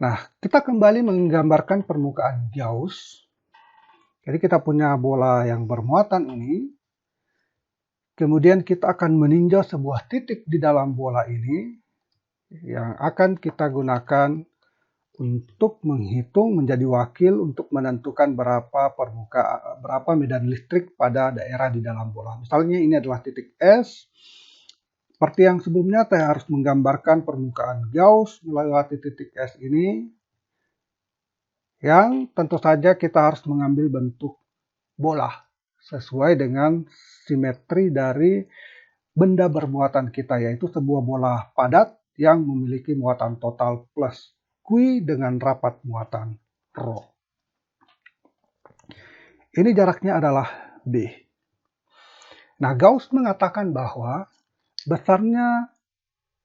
Nah, kita kembali menggambarkan permukaan Gauss. Jadi kita punya bola yang bermuatan ini. Kemudian kita akan meninjau sebuah titik di dalam bola ini yang akan kita gunakan untuk menghitung menjadi wakil untuk menentukan berapa medan listrik pada daerah di dalam bola. Misalnya ini adalah titik S. Seperti yang sebelumnya saya harus menggambarkan permukaan Gauss melewati titik S ini. Yang tentu saja kita harus mengambil bentuk bola sesuai dengan simetri dari benda bermuatan kita, yaitu sebuah bola padat yang memiliki muatan total plus Q dengan rapat muatan ρ. Ini jaraknya adalah B. Nah, Gauss mengatakan bahwa besarnya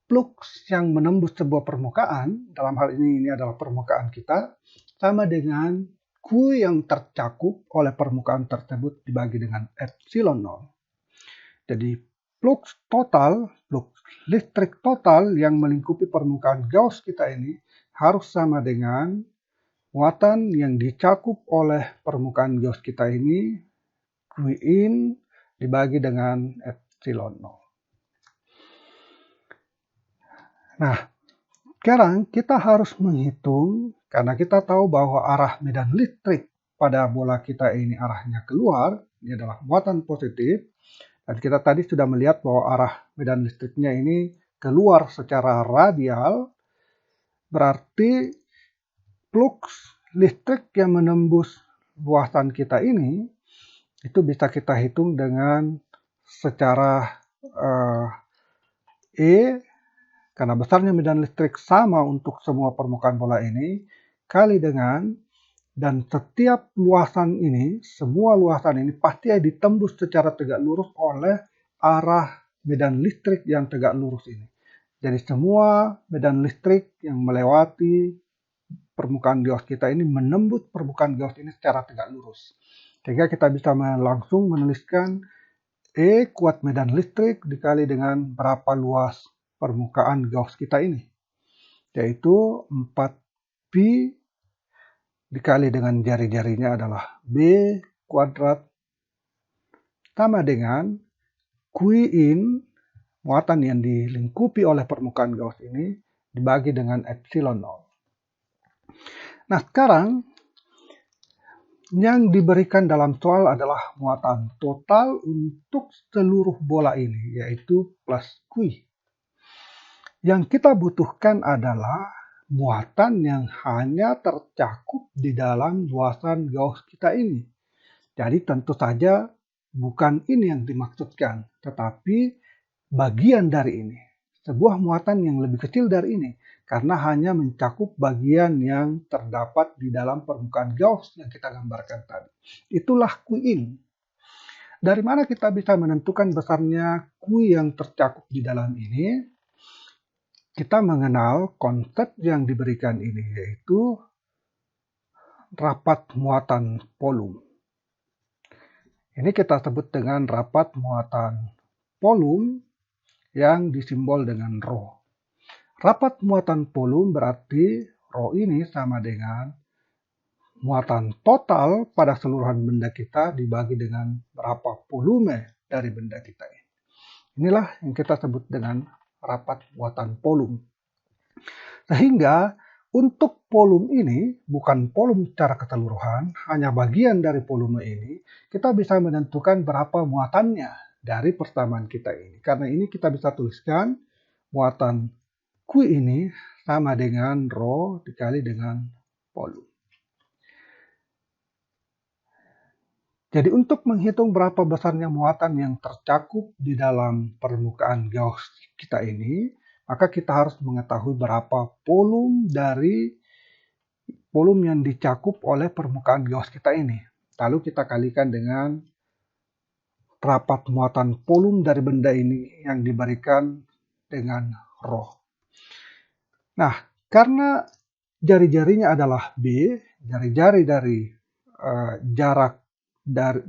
flux yang menembus sebuah permukaan, dalam hal ini adalah permukaan kita, sama dengan Q yang tercakup oleh permukaan tersebut dibagi dengan epsilon 0. Jadi flux listrik total yang melingkupi permukaan Gauss kita ini harus sama dengan muatan yang dicakup oleh permukaan Gauss kita ini, Q in dibagi dengan epsilon 0. Nah, sekarang kita harus menghitung, karena kita tahu bahwa arah medan listrik pada bola kita ini arahnya keluar, ini adalah muatan positif, dan kita tadi sudah melihat bahwa arah medan listriknya ini keluar secara radial, berarti flux listrik yang menembus luasan kita ini, itu bisa kita hitung dengan secara E, karena besarnya medan listrik sama untuk semua permukaan bola ini, kali dengan, dan setiap luasan ini, semua luasan ini pasti ditembus secara tegak lurus oleh arah medan listrik yang tegak lurus ini. Jadi semua medan listrik yang melewati permukaan Gauss kita ini menembus permukaan Gauss ini secara tegak lurus. Sehingga kita bisa langsung menuliskan E kuat medan listrik dikali dengan berapa luas permukaan Gauss kita ini. yaitu 4pi dikali dengan jari-jarinya adalah B kuadrat sama dengan Q in, muatan yang dilingkupi oleh permukaan Gauss ini, dibagi dengan epsilon 0. Nah, sekarang yang diberikan dalam soal adalah muatan total untuk seluruh bola ini, yaitu plus Q. Yang kita butuhkan adalah muatan yang hanya tercakup di dalam luasan Gauss kita ini. Jadi tentu saja bukan ini yang dimaksudkan, tetapi bagian dari ini. Sebuah muatan yang lebih kecil dari ini, karena hanya mencakup bagian yang terdapat di dalam permukaan Gauss yang kita gambarkan tadi. Itulah Q in. Dari mana kita bisa menentukan besarnya Q yang tercakup di dalam ini? Kita mengenal konsep yang diberikan ini, yaitu rapat muatan volume. Ini kita sebut dengan rapat muatan volume yang disimbol dengan rho. Rapat muatan volume berarti rho ini sama dengan muatan total pada seluruhan benda kita dibagi dengan berapa volume dari benda kita ini. Inilah yang kita sebut dengan rapat muatan volume. Sehingga untuk volume ini, bukan volume secara keseluruhan, hanya bagian dari volume ini, kita bisa menentukan berapa muatannya dari persamaan kita ini. Karena ini kita bisa tuliskan muatan Q ini sama dengan rho dikali dengan volume. Jadi untuk menghitung berapa besarnya muatan yang tercakup di dalam permukaan Gauss kita ini, maka kita harus mengetahui berapa volume dari volume yang dicakup oleh permukaan Gauss kita ini. Lalu kita kalikan dengan rapat muatan volume dari benda ini yang diberikan dengan rho. Nah, karena jari-jarinya adalah B, jari-jari dari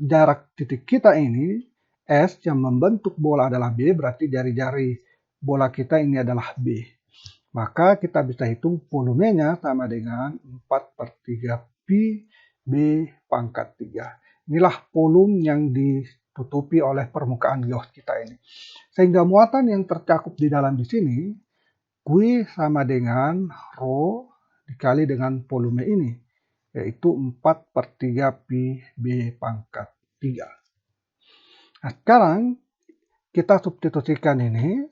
jarak titik kita ini, S yang membentuk bola adalah B, berarti jari-jari bola kita ini adalah B. Maka kita bisa hitung volumenya sama dengan 4/3pi B pangkat 3. Inilah volume yang ditutupi oleh permukaan Gauss kita ini. Sehingga muatan yang tercakup di dalam di sini, Q sama dengan rho dikali dengan volume ini, yaitu 4/3pi B pangkat 3. Nah, sekarang kita substitusikan ini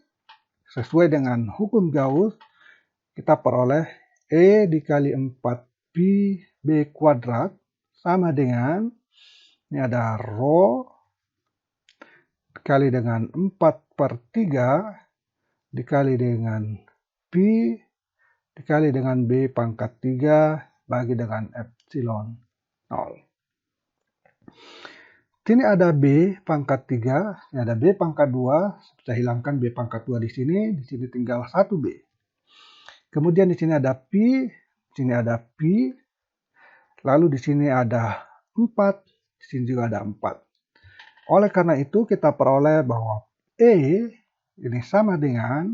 sesuai dengan hukum Gauss, kita peroleh E dikali 4pi B kuadrat sama dengan, ini ada rho dikali dengan 4/3 dikali dengan pi dikali dengan B pangkat 3 bagi dengan epsilon 0. Sini ada B pangkat 3, ini ada B pangkat 2, saya hilangkan B pangkat 2 di sini tinggal 1B. Kemudian di sini ada pi, di sini ada pi, lalu di sini ada 4, di sini juga ada 4. Oleh karena itu kita peroleh bahwa E ini sama dengan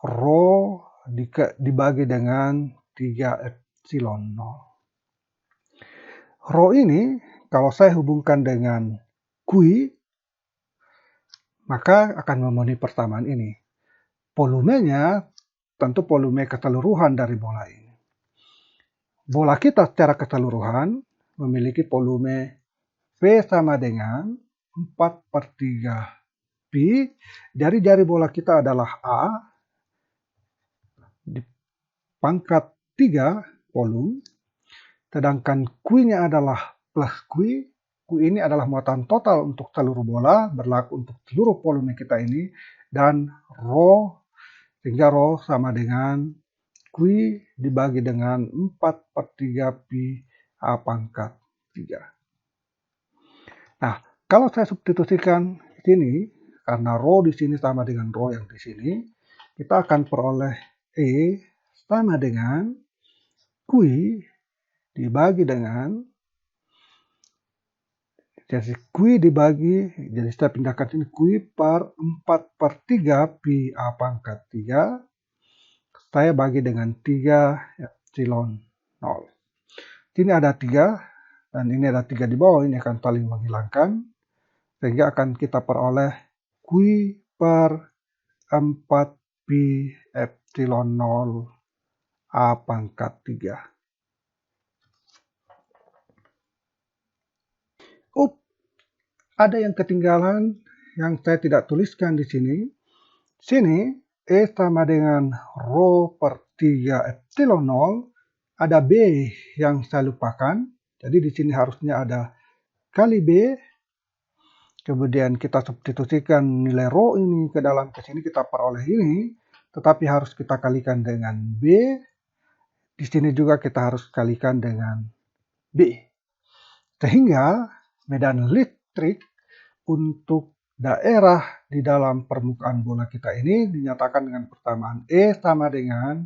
rho dibagi dengan 3 epsilon 0. Rho ini kalau saya hubungkan dengan Q, maka akan memenuhi persamaan ini. Volumenya tentu volume keseluruhan dari bola ini. Bola kita secara keseluruhan memiliki volume V sama dengan 4/3pi. Jari-jari bola kita adalah A di pangkat 3 volume, sedangkan Q-nya adalah plus Q. Q ini adalah muatan total untuk seluruh bola, berlaku untuk seluruh volume kita ini, dan rho, sehingga rho sama dengan Q dibagi dengan 4/3pi A pangkat 3. Nah, kalau saya substitusikan di sini, karena rho di sini sama dengan rho yang di sini, kita akan peroleh E sama dengan Q dibagi dengan, jadi Q dibagi, jadi saya pindahkan sini Q per 4/3pi A pangkat 3 saya bagi dengan 3 epsilon 0. Sini ada 3 dan ini ada 3 di bawah, ini akan saling menghilangkan sehingga akan kita peroleh Q per 4 pi epsilon 0 A pangkat 3. Ada yang ketinggalan yang saya tidak tuliskan di sini. Sini E sama dengan rho per 3 epsilon 0. Ada B yang saya lupakan. Jadi di sini harusnya ada kali B. Kemudian kita substitusikan nilai rho ini ke dalam sini, kita peroleh ini. Tetapi harus kita kalikan dengan B. Di sini juga kita harus kalikan dengan B. Sehingga medan listrik untuk daerah di dalam permukaan bola kita ini dinyatakan dengan persamaan E sama dengan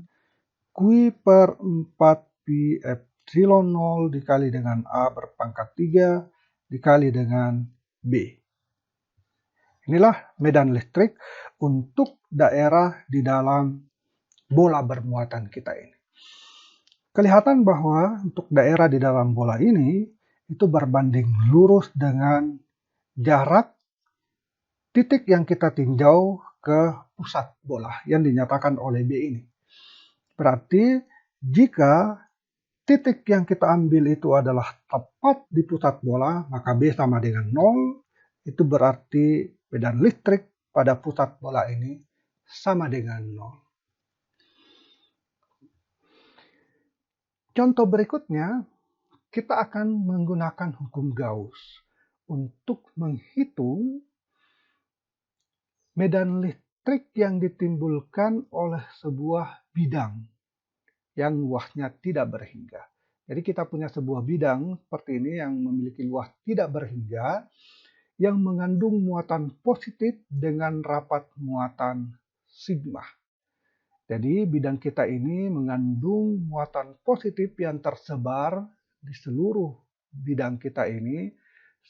Q per 4 pi epsilon 0 dikali dengan A berpangkat 3 dikali dengan B. Inilah medan listrik untuk daerah di dalam bola bermuatan kita ini. Kelihatan bahwa untuk daerah di dalam bola ini itu berbanding lurus dengan jarak titik yang kita tinjau ke pusat bola yang dinyatakan oleh B ini. Berarti jika titik yang kita ambil itu adalah tepat di pusat bola, maka B sama dengan 0. Itu berarti medan listrik pada pusat bola ini sama dengan 0. Contoh berikutnya, kita akan menggunakan hukum Gauss untuk menghitung medan listrik yang ditimbulkan oleh sebuah bidang yang luasnya tidak berhingga. Jadi kita punya sebuah bidang seperti ini yang memiliki luas tidak berhingga yang mengandung muatan positif dengan rapat muatan sigma. Jadi bidang kita ini mengandung muatan positif yang tersebar di seluruh bidang kita ini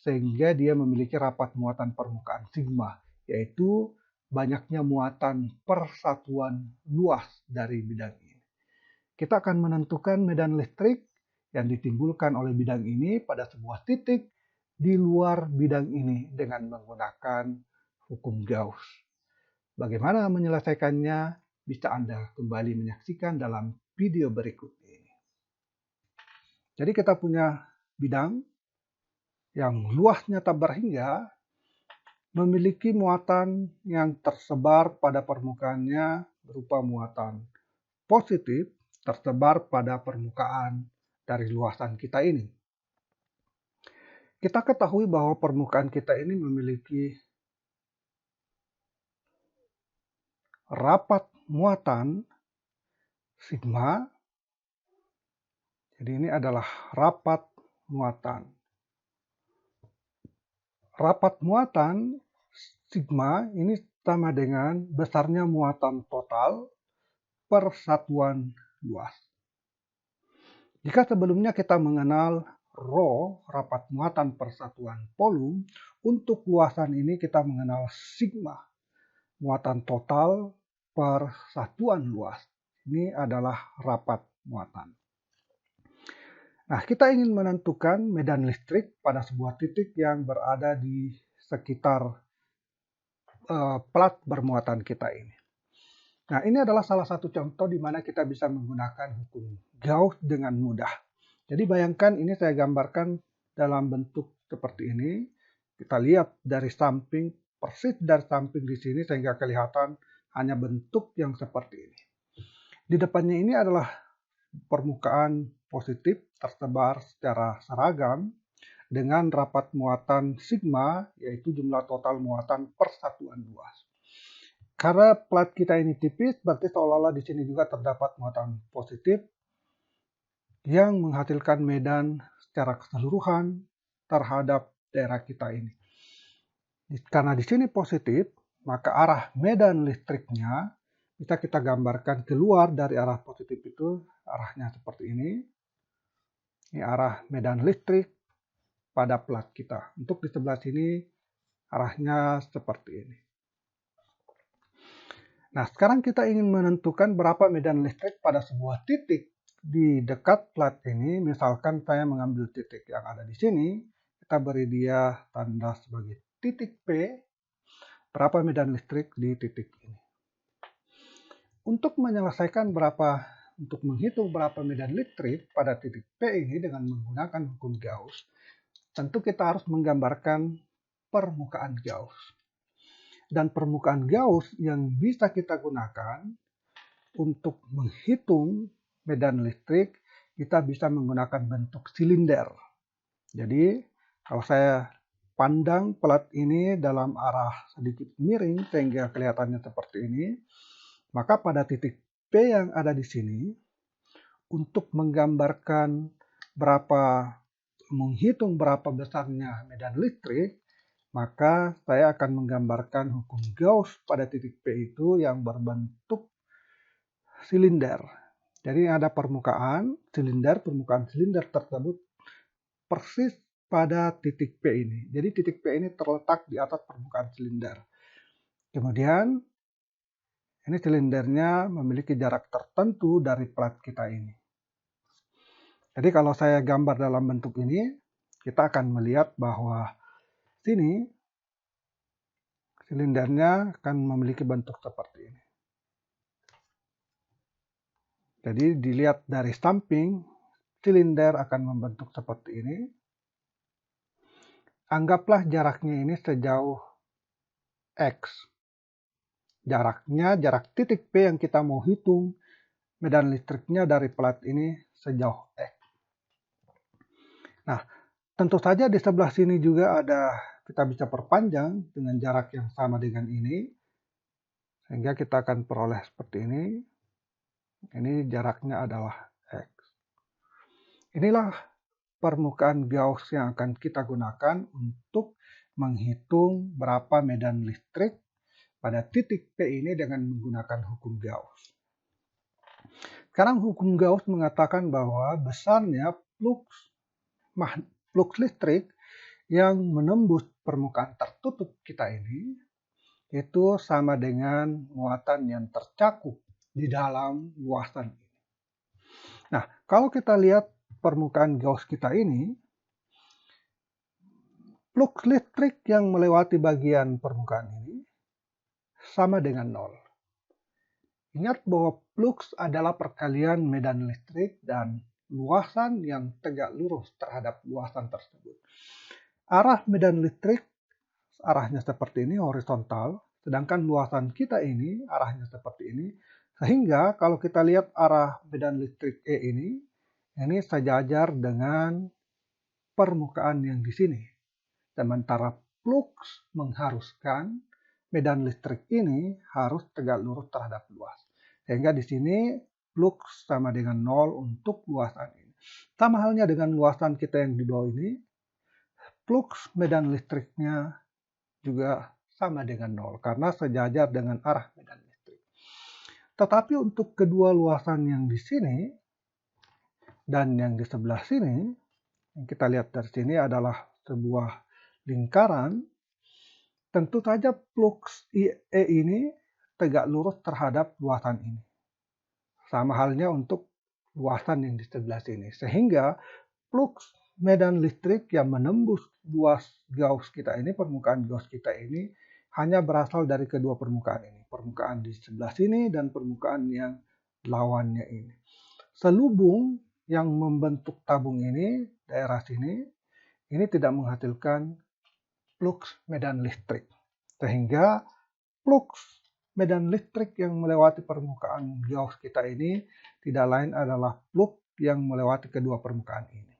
sehingga dia memiliki rapat muatan permukaan sigma, yaitu banyaknya muatan persatuan luas dari bidang ini. Kita akan menentukan medan listrik yang ditimbulkan oleh bidang ini pada sebuah titik di luar bidang ini dengan menggunakan hukum Gauss. Bagaimana menyelesaikannya? Bisa Anda kembali menyaksikan dalam video berikut ini. Jadi kita punya bidang yang luasnya tak berhingga, memiliki muatan yang tersebar pada permukaannya berupa muatan positif tersebar pada permukaan dari luasan kita ini. Kita ketahui bahwa permukaan kita ini memiliki rapat muatan sigma. Jadi ini adalah rapat muatan. Rapat muatan sigma ini sama dengan besarnya muatan total per satuan luas. Jika sebelumnya kita mengenal rho, rapat muatan per satuan volume, untuk luasan ini kita mengenal sigma, muatan total per satuan luas. Ini adalah rapat muatan. Nah, kita ingin menentukan medan listrik pada sebuah titik yang berada di sekitar plat bermuatan kita ini. Nah, ini adalah salah satu contoh di mana kita bisa menggunakan hukum Gauss dengan mudah. Jadi bayangkan ini saya gambarkan dalam bentuk seperti ini. Kita lihat dari samping, persis dari samping di sini sehingga kelihatan hanya bentuk yang seperti ini. Di depannya ini adalah permukaan positif tersebar secara seragam dengan rapat muatan sigma, yaitu jumlah total muatan per satuan luas. Karena plat kita ini tipis, berarti seolah-olah di sini juga terdapat muatan positif yang menghasilkan medan secara keseluruhan terhadap daerah kita ini. Karena di sini positif, maka arah medan listriknya bisa kita gambarkan keluar dari arah positif itu, arahnya seperti ini. Ini arah medan listrik pada plat kita. Untuk di sebelah sini arahnya seperti ini. Nah, sekarang kita ingin menentukan berapa medan listrik pada sebuah titik di dekat plat ini. Misalkan saya mengambil titik yang ada di sini, kita beri dia tanda sebagai titik P, berapa medan listrik di titik ini. Untuk menghitung berapa medan listrik pada titik P ini dengan menggunakan hukum Gauss, tentu kita harus menggambarkan permukaan Gauss. Dan permukaan Gauss yang bisa kita gunakan untuk menghitung medan listrik, kita bisa menggunakan bentuk silinder. Jadi, kalau saya pandang plat ini dalam arah sedikit miring sehingga kelihatannya seperti ini, maka pada titik P yang ada di sini, untuk menghitung berapa besarnya medan listrik, maka saya akan menggambarkan hukum Gauss pada titik P itu yang berbentuk silinder. Jadi ada permukaan silinder tersebut persis pada titik P ini. Jadi titik P ini terletak di atas permukaan silinder. Kemudian ini silindernya memiliki jarak tertentu dari plat kita ini. Jadi kalau saya gambar dalam bentuk ini, kita akan melihat bahwa sini silindernya akan memiliki bentuk seperti ini. Jadi dilihat dari samping, silinder akan membentuk seperti ini. Anggaplah jaraknya ini sejauh X. Jarak titik P yang kita mau hitung medan listriknya dari plat ini sejauh X. Nah, tentu saja di sebelah sini juga kita bisa perpanjang dengan jarak yang sama dengan ini. Sehingga kita akan peroleh seperti ini. Ini jaraknya adalah X. Inilah permukaan Gauss yang akan kita gunakan untuk menghitung berapa medan listrik pada titik P ini dengan menggunakan hukum Gauss. Sekarang hukum Gauss mengatakan bahwa besarnya flux listrik yang menembus permukaan tertutup kita ini itu sama dengan muatan yang tercakup di dalam luasan ini. Nah, kalau kita lihat permukaan Gauss kita ini, flux listrik yang melewati bagian permukaan ini sama dengan 0. Ingat bahwa flux adalah perkalian medan listrik dan luasan yang tegak lurus terhadap luasan tersebut. Arah medan listrik arahnya seperti ini, horizontal, sedangkan luasan kita ini arahnya seperti ini. Sehingga kalau kita lihat arah medan listrik E ini sejajar dengan permukaan yang di sini. Sementara flux mengharuskan medan listrik ini harus tegak lurus terhadap luas. Sehingga di sini flux sama dengan 0 untuk luasan ini. Sama halnya dengan luasan kita yang di bawah ini, flux medan listriknya juga sama dengan 0 karena sejajar dengan arah medan listrik. Tetapi untuk kedua luasan yang di sini dan yang di sebelah sini, yang kita lihat dari sini adalah sebuah lingkaran. Tentu saja flux E ini tegak lurus terhadap luasan ini. Sama halnya untuk luasan yang di sebelah sini. Sehingga flux medan listrik yang menembus luas Gauss kita ini, permukaan Gauss kita ini, hanya berasal dari kedua permukaan ini. Permukaan di sebelah sini dan permukaan yang lawannya ini. Selubung yang membentuk tabung ini, daerah sini, ini tidak menghasilkan flux medan listrik. Sehingga flux medan listrik yang melewati permukaan Gauss kita ini tidak lain adalah flux yang melewati kedua permukaan ini.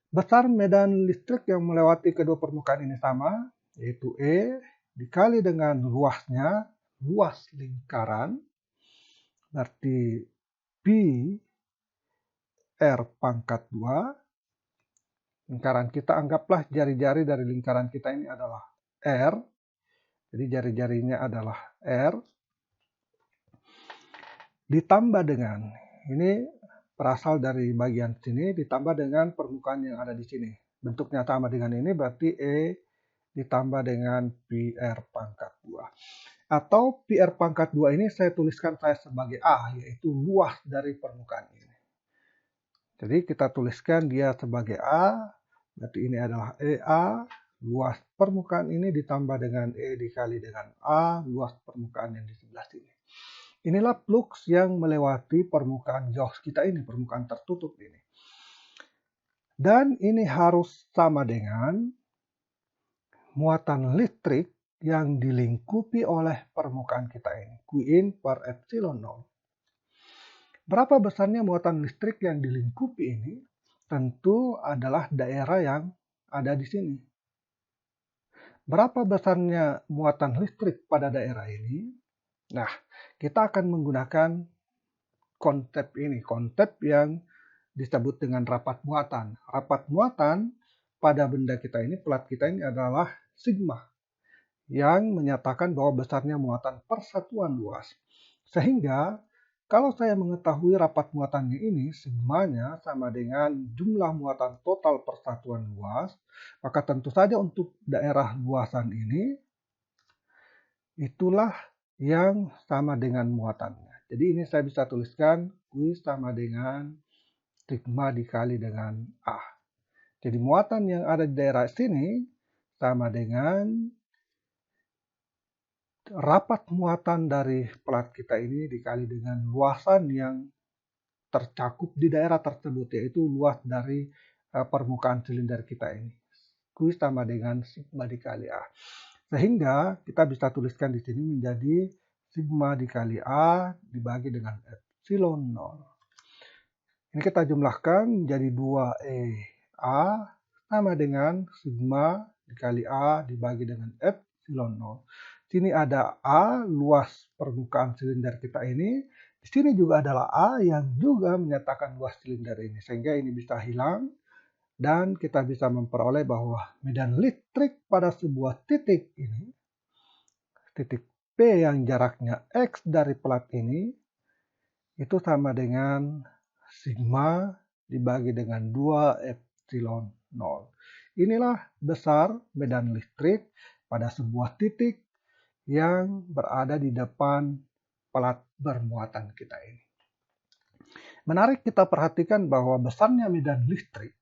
Besar medan listrik yang melewati kedua permukaan ini sama, yaitu E dikali dengan luas lingkaran, berarti pi R pangkat 2. Lingkaran kita anggaplah jari-jari dari lingkaran kita ini adalah R. Jadi jari-jarinya adalah R. Ditambah dengan, ini berasal dari bagian sini, ditambah dengan permukaan yang ada di sini. Bentuknya sama dengan ini, berarti E ditambah dengan pi R pangkat 2. Atau PR pangkat 2 ini saya tuliskan saya sebagai A, yaitu luas dari permukaan ini. Jadi kita tuliskan dia sebagai A, berarti ini adalah EA, luas permukaan ini ditambah dengan E dikali dengan A, luas permukaan yang di sebelah sini. Inilah flux yang melewati permukaan Gauss kita ini, permukaan tertutup ini. Dan ini harus sama dengan muatan listrik yang dilingkupi oleh permukaan kita ini, Qin per epsilon 0. Berapa besarnya muatan listrik yang dilingkupi ini? Tentu adalah daerah yang ada di sini. Berapa besarnya muatan listrik pada daerah ini? Nah, kita akan menggunakan konsep ini, konsep yang disebut dengan rapat muatan. Rapat muatan pada benda kita ini, plat kita ini adalah sigma, yang menyatakan bahwa besarnya muatan persatuan luas. Sehingga kalau saya mengetahui rapat muatannya ini, sigmanya sama dengan jumlah muatan total persatuan luas, maka tentu saja untuk daerah luasan ini, itulah yang sama dengan muatannya. Jadi ini saya bisa tuliskan Q sama dengan sigma dikali dengan A. Jadi muatan yang ada di daerah sini sama dengan rapat muatan dari plat kita ini dikali dengan luasan yang tercakup di daerah tersebut, yaitu luas dari permukaan silinder kita ini. Q sama dengan sigma dikali A. Sehingga kita bisa tuliskan di sini menjadi sigma dikali A dibagi dengan epsilon 0. Ini kita jumlahkan menjadi 2EA sama dengan sigma dikali A dibagi dengan epsilon 0. Sini ada A, luas permukaan silinder kita ini. Di sini juga adalah A yang juga menyatakan luas silinder ini. Sehingga ini bisa hilang. Dan kita bisa memperoleh bahwa medan listrik pada sebuah titik ini, titik P yang jaraknya X dari plat ini, itu sama dengan sigma dibagi dengan 2 epsilon 0. Inilah besar medan listrik pada sebuah titik yang berada di depan plat bermuatan kita ini. Menarik kita perhatikan bahwa besarnya medan listrik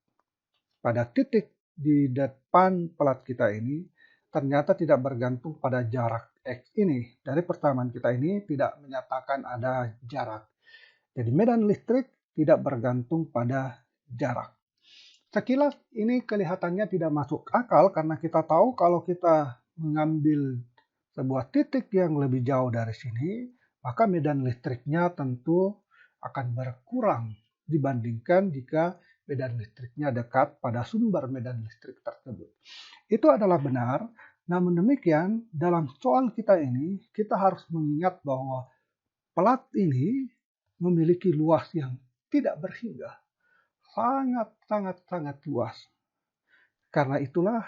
pada titik di depan plat kita ini ternyata tidak bergantung pada jarak X ini. Dari persamaan kita ini tidak menyatakan ada jarak. Jadi medan listrik tidak bergantung pada jarak. Sekilas ini kelihatannya tidak masuk akal karena kita tahu kalau kita mengambil sebuah titik yang lebih jauh dari sini, maka medan listriknya tentu akan berkurang dibandingkan jika medan listriknya dekat pada sumber medan listrik tersebut. Itu adalah benar, namun demikian dalam soal kita ini kita harus mengingat bahwa plat ini memiliki luas yang tidak berhingga, sangat luas. Karena itulah,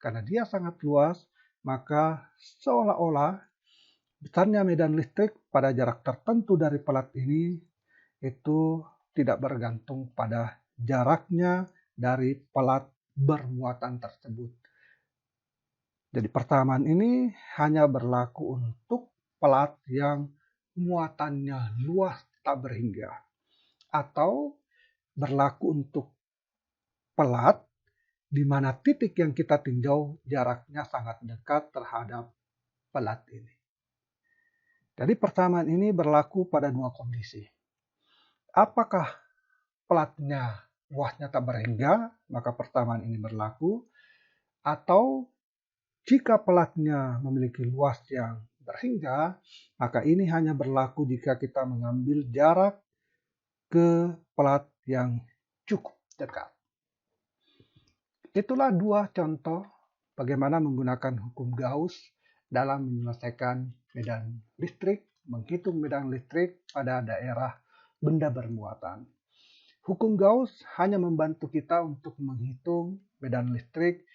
karena dia sangat luas, maka seolah-olah besarnya medan listrik pada jarak tertentu dari plat ini itu tidak bergantung pada jaraknya dari plat bermuatan tersebut. Jadi persamaan ini hanya berlaku untuk plat yang muatannya luas tak berhingga, atau berlaku untuk plat di mana titik yang kita tinjau jaraknya sangat dekat terhadap plat ini. Jadi persamaan ini berlaku pada dua kondisi. Apakah platnya luasnya tak berhingga, maka persamaan ini berlaku. Atau jika platnya memiliki luas yang berhingga, maka ini hanya berlaku jika kita mengambil jarak ke plat yang cukup dekat. Itulah dua contoh bagaimana menggunakan hukum Gauss dalam menyelesaikan medan listrik, menghitung medan listrik pada daerah benda bermuatan. Hukum Gauss hanya membantu kita untuk menghitung medan listrik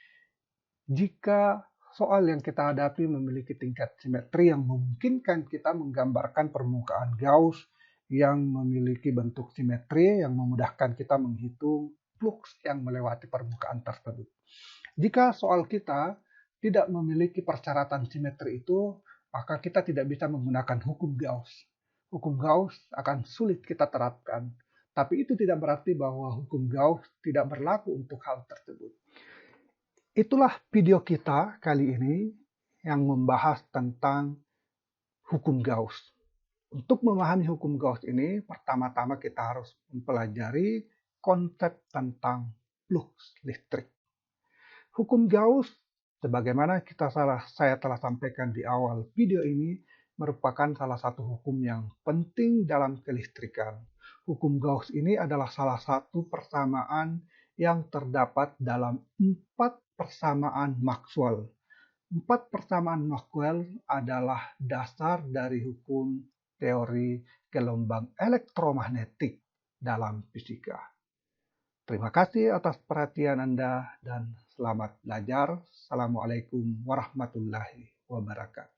jika soal yang kita hadapi memiliki tingkat simetri yang memungkinkan kita menggambarkan permukaan Gauss yang memiliki bentuk simetri yang memudahkan kita menghitung flux yang melewati permukaan tersebut. Jika soal kita tidak memiliki persyaratan simetri itu, maka kita tidak bisa menggunakan hukum Gauss. Hukum Gauss akan sulit kita terapkan, tapi itu tidak berarti bahwa hukum Gauss tidak berlaku untuk hal tersebut. Itulah video kita kali ini yang membahas tentang hukum Gauss. Untuk memahami hukum Gauss ini, pertama-tama kita harus mempelajari konsep tentang flux listrik. Hukum Gauss, sebagaimana saya telah sampaikan di awal video ini, merupakan salah satu hukum yang penting dalam kelistrikan. Hukum Gauss ini adalah salah satu persamaan yang terdapat dalam 4 persamaan Maxwell. 4 persamaan Maxwell adalah dasar dari hukum teori gelombang elektromagnetik dalam fisika. Terima kasih atas perhatian Anda dan selamat belajar. Assalamualaikum warahmatullahi wabarakatuh.